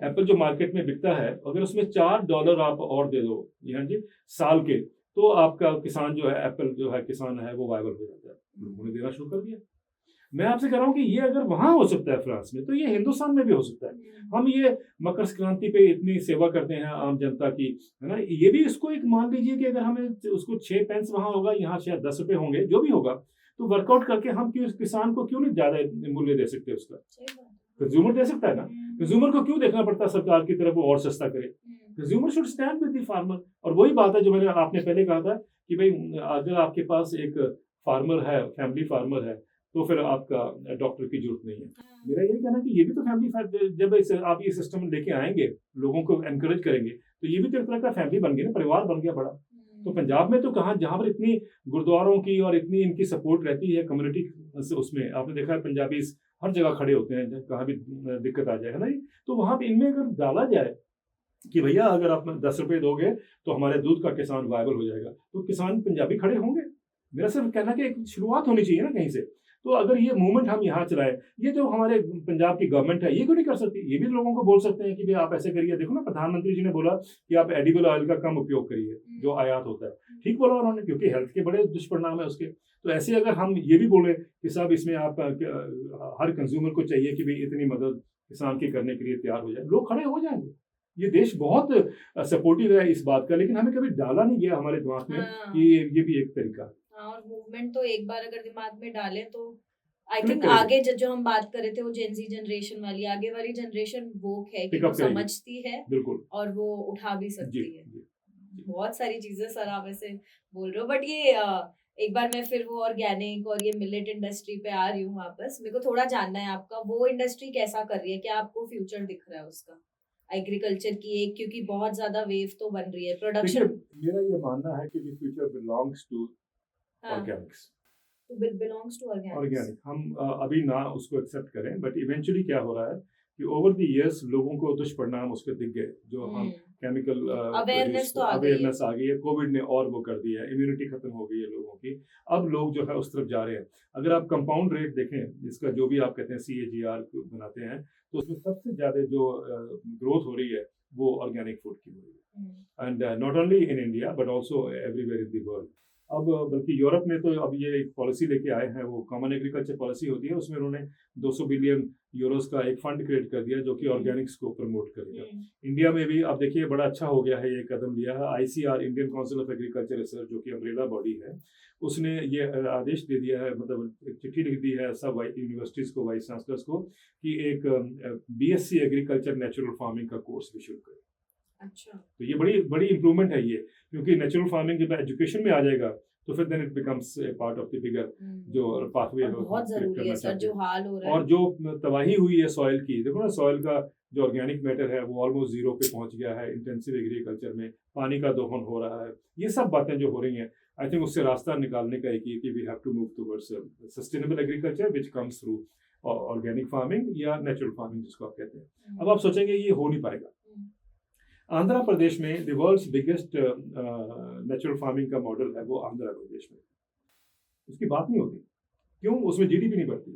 S2: एप्पल जो मार्केट में बिकता है, अगर उसमें $4 आप और दे दो यहाँ जी साल के, तो आपका किसान जो है, एप्पल जो है किसान है, वो वायबल हो जाता है। उन्होंने देना शुरू कर दिया। मैं आपसे कह रहा हूँ कि ये अगर वहां हो सकता है फ्रांस में, तो ये हिंदुस्तान में भी हो सकता है। हम ये मकर संक्रांति पे इतनी सेवा करते हैं आम जनता की, है ना, ये भी इसको एक मान लीजिए कि अगर हमें उसको 6 पेंस वहां होगा, यहाँ शायद 10 रुपए होंगे, जो भी होगा, तो वर्कआउट करके हम क्यों किसान को क्यों नहीं ज्यादा मूल्य दे सकते? उसका कंज्यूमर दे सकता है ना। कंज्यूमर को क्यों देखना पड़ता सरकार की तरफ वो और सस्ता करे? Consumer should stand with the farmer. और वही बात है जो मैंने आपने पहले कहा था कि भाई अगर आपके पास एक फार्मर है, फैमिली फार्मर है, तो फिर आपका डॉक्टर की जरूरत नहीं है। मेरा यही कहना है कि ये भी तो फैमिली, जब आप ये सिस्टम लेके आएंगे, लोगों को एनकरेज करेंगे, तो ये भी तो एक तरह का फैमिली बन गया ना, परिवार बन गया बड़ा। तो पंजाब में तो कहाँ, जहाँ पर इतनी गुरुद्वारों की और इतनी इनकी सपोर्ट रहती है कम्युनिटी से, उसमें आपने देखा है पंजाबी हर जगह खड़े होते हैं, कहाँ भी दिक्कत आ जाए, है ना। तो वहां पे इनमें अगर डाला जाए कि भैया अगर आप 10 रुपए दोगे तो हमारे दूध का किसान वायबल हो जाएगा, तो किसान पंजाबी खड़े होंगे। मेरा सिर्फ कहना कि एक शुरुआत होनी चाहिए ना कहीं से। तो अगर ये मूवमेंट हम यहाँ चलाए, ये जो हमारे पंजाब की गवर्नमेंट है ये क्यों नहीं कर सकती? ये भी लोगों को बोल सकते हैं कि भाई आप ऐसे करिए। देखो ना, प्रधानमंत्री जी ने बोला कि आप एडिबल ऑयल का कम उपयोग करिए जो आयात होता है। ठीक बोला उन्होंने, क्योंकि हेल्थ के बड़े दुष्परिणाम है उसके। तो ऐसे अगर हम ये भी बोले कि साहब इसमें आप हर कंज्यूमर को चाहिए कि भाई इतनी मदद किसान की करने के लिए तैयार हो जाए, लोग खड़े हो जाएंगे। ये देश बहुत सपोर्टिव है इस बात का, लेकिन हमें कभी डाला नहीं गया हमारे दिमाग में कि ये भी एक तरीका है।
S1: और मूवमेंट तो एक बार अगर दिमाग में डालें तो आई
S2: Click
S1: थिंक
S2: करेगी।
S1: आगे जो हम बात कर रहे थे वो जेनजी जनरेशन वाली, आगे वाली जनरेशन वोक है कि
S2: Pick
S1: वो
S2: up करेगी।
S1: समझती है
S2: बिल्कुल
S1: और वो उठा भी
S2: जी
S1: सकती है।
S2: जी।
S1: बहुत सारी चीजें सर आप ऐसे बोल रहे हो, बट ये एक बार मैं फिर वो ऑर्गेनिक और ये मिलेट इंडस्ट्री पे आ रही हूँ वापस। मेरे को थोड़ा जानना है आपका, वो इंडस्ट्री कैसा कर रही है, क्या आपको फ्यूचर दिख रहा है उसका एग्रीकल्चर की एक, क्योंकि बहुत ज्यादा वेव तो बन रही है
S2: देखिए,
S1: प्रोडक्शन।
S2: मेरा ये मानना है कि future belongs to organics.
S1: Belongs to organic.
S2: Organic हम अभी ना उसको एक्सेप्ट करें, बट इवेंचुअली क्या हो रहा है कि ओवर द इयर्स लोगों को दुष्परिणाम उसके दिख गए, जो हम केमिकल
S1: अवेयरनेस तो आ गई है।
S2: अवेयरनेस आ गई है। कोविड ने और वो कर दिया है, इम्यूनिटी खत्म हो गई है लोगों की। अब लोग जो है उस तरफ जा रहे हैं। अगर आप कंपाउंड रेट देखें, इसका जो भी आप कहते हैं CAGR बनाते हैं, तो उसमें सबसे ज्यादा जो ग्रोथ हो रही है वो ऑर्गेनिक फूड की हो रही है। And not only in India but also everywhere in the world. अब बल्कि यूरोप में तो अब ये एक पॉलिसी लेके आए हैं, वो कॉमन एग्रीकल्चर पॉलिसी होती है, उसमें उन्होंने 200 बिलियन यूरोस का एक फंड क्रिएट कर दिया जो कि ऑर्गेनिक्स को प्रमोट करेगा। इंडिया में भी अब देखिए बड़ा अच्छा हो गया है, ये कदम लिया है ICR, Indian council of agriculture research, जो कि अम्ब्रेला बॉडी है, उसने ये आदेश दे दिया है, मतलब एक चिट्ठी लिख दी है सब यूनिवर्सिटीज को, वाइस चांसलर्स को, कि एक BSc एग्रीकल्चर नेचुरल फार्मिंग का कोर्स भी शुरू करें।
S1: अच्छा,
S2: तो ये बड़ी बड़ी इंप्रूवमेंट है ये, क्योंकि नेचुरल फार्मिंग जब एजुकेशन में आ जाएगा तो फिर then it becomes a part of the bigger जो पाथवे
S1: बहुत जरूरी है सर, जो हाल हो रहा है।
S2: और जो तबाही हुई है सॉइल की, देखो ना, सॉइल का जो ऑर्गेनिक मैटर है वो ऑलमोस्ट 0 पे पहुंच गया है इंटेंसिव एग्रीकल्चर में। पानी का दोहन हो रहा है, ये सब बातें जो हो रही हैं, आई थिंक उससे रास्ता निकालने का एक ही कि we have to move towards sustainable agriculture which comes through organic farming या नेचुरल फार्मिंग जिसको आप कहते हैं। अब आप सोचेंगे ये हो नहीं पाएगा। आंध्र प्रदेश में the world's biggest natural farming का मॉडल है वो आंध्र प्रदेश में, उसकी बात नहीं होती। क्यों? उसमें GDP नहीं बढ़ती।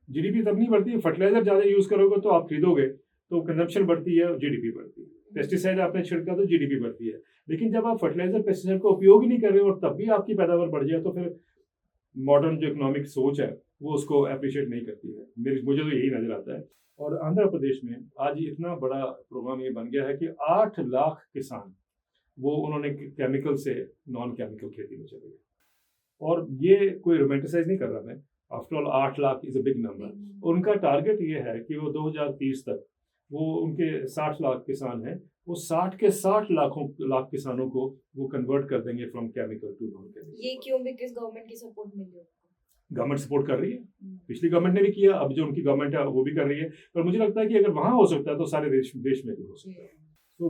S2: GDP तब नहीं बढ़ती, फर्टिलाइजर ज्यादा यूज करोगे तो आप खरीदोगे तो कंजम्पशन बढ़ती है और GDP बढ़ती है। पेस्टिसाइड आपने छिड़का तो GDP बढ़ती है। लेकिन जब आप फर्टिलाइजर पेस्टिसाइड का उपयोग ही नहीं कर रहे हो और तब भी आपकी पैदावार बढ़ जाए, तो फिर मॉडर्न जो इकोनॉमिक सोच है वो उसको अप्रिशिएट नहीं करती है। मुझे तो यही नजर आता है। और आंध्र प्रदेश में आज इतना बड़ा प्रोग्राम ये बन गया है कि 8 लाख किसान वो उन्होंने केमिकल से नॉन केमिकल खेती में चले गए। और ये कोई रोमांटिसाइज नहीं कर रहा मैं, after all 8 lakh is a big number. उनका टारगेट ये है कि वो 2030 तक वो उनके 60 लाख किसान हैं, वो 60 के 60 लाख किसानों को वो कन्वर्ट कर देंगे from chemical to non chemical.
S1: ये क्यों? बिकॉज गवर्नमेंट की सपोर्ट मिल रही है,
S2: गवर्नमेंट सपोर्ट कर रही है। पिछली गवर्नमेंट ने भी किया, अब जो उनकी गवर्नमेंट है वो भी कर रही है। पर मुझे लगता है कि अगर वहां हो सकता है तो सारे देश में भी हो सकता है। So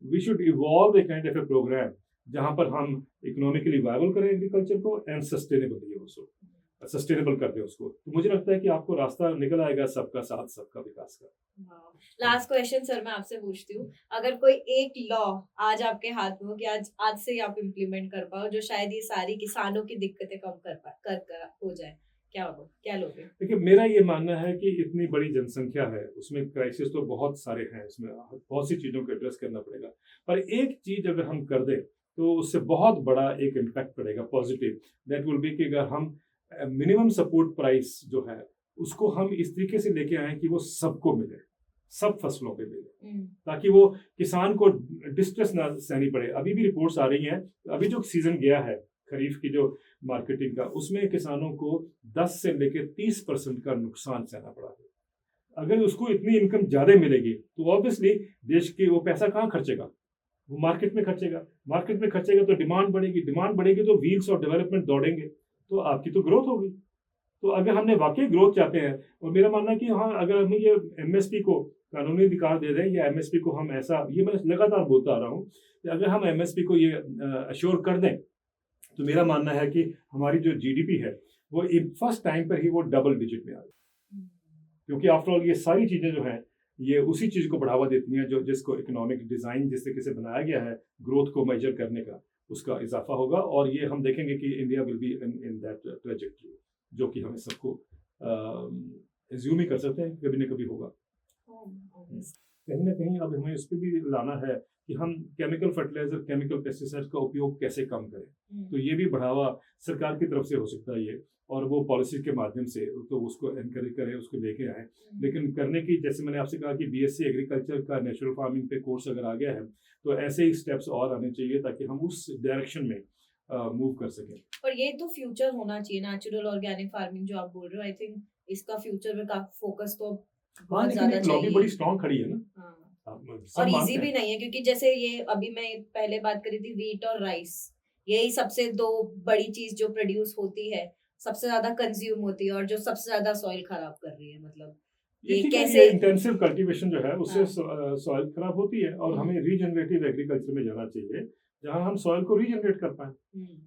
S2: we should evolve a kind of a programme जहां पर हम इकोनॉमिकली वायबल करें एग्रीकल्चर को एंड सस्टेनेबल ऑल्सो, सस्टेनेबल कर दें उसको। तो मुझे लगता है कि आपको रास्ता निकल आएगा सबका साथ सबका विकास का।
S1: लास्ट क्वेश्चन सर मैं आपसे पूछती हूँ, अगर कोई एक लॉ आज आपके हाथ में हो कि आज से ही आप इम्प्लीमेंट कर पाओ जो शायद ये सारी किसानों की दिक्कतें कम कर हो जाए, क्या होगा, क्या लोगे?
S2: देखिए, मेरा ये मानना है कि इतनी बड़ी जनसंख्या है, उसमें क्राइसिस तो बहुत सारे हैं, उसमें बहुत सी चीजों को एड्रेस करना पड़ेगा। पर एक चीज अगर हम कर दें तो उससे बहुत बड़ा एक इम्पैक्ट पड़ेगा पॉजिटिव। दैट विल बी कि अगर हम मिनिमम सपोर्ट प्राइस जो है उसको हम इस तरीके से लेके आए कि वो सबको मिले, सब फसलों पे मिले, ताकि वो किसान को डिस्ट्रेस ना सहनी पड़े। अभी भी रिपोर्ट्स आ रही हैं, अभी जो सीजन गया है खरीफ की जो मार्केटिंग का, उसमें किसानों को 10 से लेकर 30% का नुकसान सहना पड़ा है। अगर उसको इतनी इनकम ज्यादा मिलेगी तो ऑब्वियसली देश के वो पैसा कहाँ खर्चेगा, वो मार्केट में खर्चेगा तो डिमांड बढ़ेगी तो व्हील्स ऑफ डेवलपमेंट दौड़ेंगे, तो आपकी तो ग्रोथ होगी। तो अगर हमने वाकई ग्रोथ चाहते हैं, और मेरा मानना है कि हाँ, अगर हम ये MSP को कानूनी अधिकार दे दें या MSP को हम ऐसा, ये मैं लगातार बोलता आ रहा हूँ कि अगर हम MSP को ये अश्योर कर दें तो मेरा मानना है कि हमारी जो GDP है वो फर्स्ट टाइम पर ही वो डबल डिजिट में आ जाए। क्योंकि आफ्टर ऑल ये सारी चीजें जो हैं ये उसी चीज को बढ़ावा देती हैं जो जिसको इकोनॉमिक डिजाइन जिस तरीके से बनाया गया है ग्रोथ को मेजर करने का, उसका इजाफा होगा। और ये हम देखेंगे कि India will be in that trajectory. जो कि हमें सबको एज्यूम ही कर सकते हैं कभी ना कभी होगा। कहीं ना कहीं अब हमें उस पर भी लाना है कि हम केमिकल फर्टिलाइजर, केमिकल पेस्टिसाइड का उपयोग कैसे कम करें। तो ये भी बढ़ावा सरकार की तरफ से हो सकता है ये, और वो पॉलिसी के माध्यम से तो उसको एनकरेज करें, उसको लेके आए। लेकिन करने की, जैसे मैंने आपसे कहा कि बीएससी एग्रीकल्चर का नेचुरल फार्मिंग पे कोर्स अगर आ गया है तो ऐसे ही स्टेप्स और आने चाहिए ताकि हम उस डायरेक्शन में मूव कर सकें।
S1: और ये तो फ्यूचर होना चाहिए, नेचुरल ऑर्गेनिक फार्मिंग जो आप बोल रहे हो। आई थिंक इसका फ्यूचर में काफी फोकस तो बहुत ज्यादा चाहिए।
S2: लॉबी बड़ी स्ट्रांग खड़ी है ना।
S1: और इजी भी नहीं है, क्योंकि जैसे ये अभी मैं पहले बात करी थी वीट और राइस, यही सबसे दो बड़ी चीज जो प्रोड्यूस होती है, सबसे ज्यादा कंज्यूम होती है, और जो सबसे ज्यादा सॉइल खराब कर रही है। मतलब ये कैसे
S2: इंटेंसिव कल्टीवेशन जो है उससे सॉइल खराब होती है, और हमें रीजनरेटिव एग्रीकल्चर में जाना चाहिए जहां हम सॉइल को रीजनरेट कर पाए,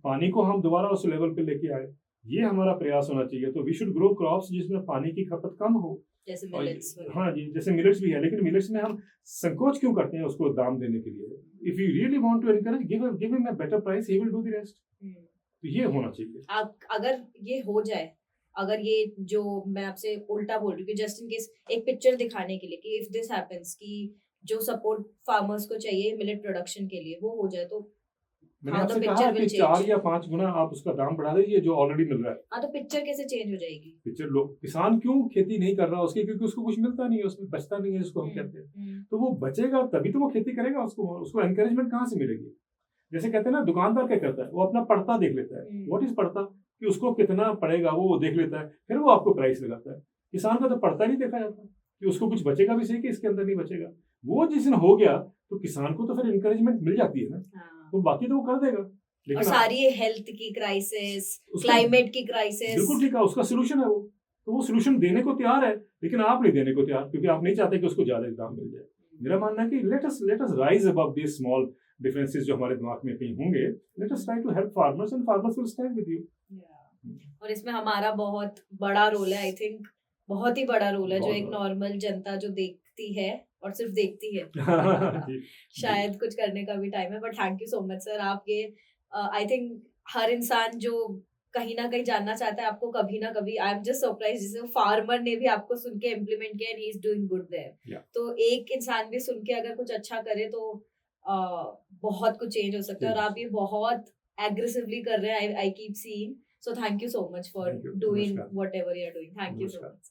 S2: पानी को हम दोबारा उस लेवल पे लेके आए। ये हमारा प्रयास होना चाहिए। तो वी शुड ग्रो क्रॉप्स जिसमें पानी की खपत कम हो,
S1: जैसे मिलेट्स।
S2: हाँ जी, जैसे मिलेट्स भी है, लेकिन मिलेट्स में हम संकोच क्यों करते हैं उसको दाम देने के लिए। If you really want to encourage, give him a better price, he will do the rest. तो ये होना चाहिए।
S1: अगर ये हो जाए, अगर ये जो मैं आपसे उल्टा बोल रही हूँ कि जस्ट इन केस एक पिक्चर दिखाने के लिए कि इफ दिस हैपेंस, कि जो सपोर्ट फार्मर्स को चाहिए मिलेट प्रोडक्शन के लिए वो हो जाए, तो
S2: मैंने आपसे कहा कि 4 या 5 गुना आप उसका दाम बढ़ा दीजिए जो ऑलरेडी मिल रहा है।
S1: हाँ, तो पिक्चर कैसे चेंज हो जाएगी?
S2: पिक्चर लोग, किसान क्यों खेती नहीं कर रहा उसकी, क्योंकि उसको कुछ मिलता नहीं है, उसमें बचता नहीं है जिसको हम कहते हैं। तो वो बचेगा तभी तो वो खेती करेगा। उसको एनकरेजमेंट कहाँ से मिलेगी? जैसे कहते हैं ना, दुकानदार क्या करता है, वो अपना पड़ता देख लेता है। व्हाट इज पड़ता, कि उसको कितना पड़ेगा वो देख लेता है, फिर वो आपको प्राइस लगाता है। किसान का तो पड़ता नहीं देखा जाता कि उसको कुछ बचेगा भी सही कि इसके अंदर नहीं बचेगा। वो जिस दिन हो गया तो किसान को तो फिर इंकरेजमेंट मिल जाती है ना। तो बाकी तो वो कर देगा।
S1: और सारी हेल्थ की क्राइसिस, क्लाइमेट की क्राइसिस,
S2: बिल्कुल ठीक है, उसका सोल्यूशन है वो। तो वो सोल्यूशन देने को तैयार है, लेकिन आप नहीं देने को तैयार, क्योंकि आप नहीं चाहते कि उसको ज्यादा दाम मिल जाए। मेरा मानना है कि let us rise above this small differences जो हमारे दिमाग में कहीं होंगे। Let us try to help farmers and farmers will stand with you.
S1: और इसमें हमारा बहुत बड़ा रोल है। आई थिंक बहुत ही बड़ा रोल है, जो एक नॉर्मल जनता जो देखती है और सिर्फ देखती है शायद कुछ करने का भी टाइम है। But thank you so much sir. आप ये आई थिंक हर इंसान जो कहीं ना कहीं जानना चाहता है आपको, कभी ना कभी, आई एम जस्ट सरप्राइज, जैसे फार्मर ने भी आपको सुन के इम्प्लीमेंट किया and he is doing good there. तो एक इंसान भी सुन के अगर कुछ अच्छा करे तो बहुत कुछ चेंज हो सकता है। और आप ये बहुत एग्रेसिवली कर रहे हैं, I keep seeing. So thank you so much for doing whatever you're doing. Thank you so much.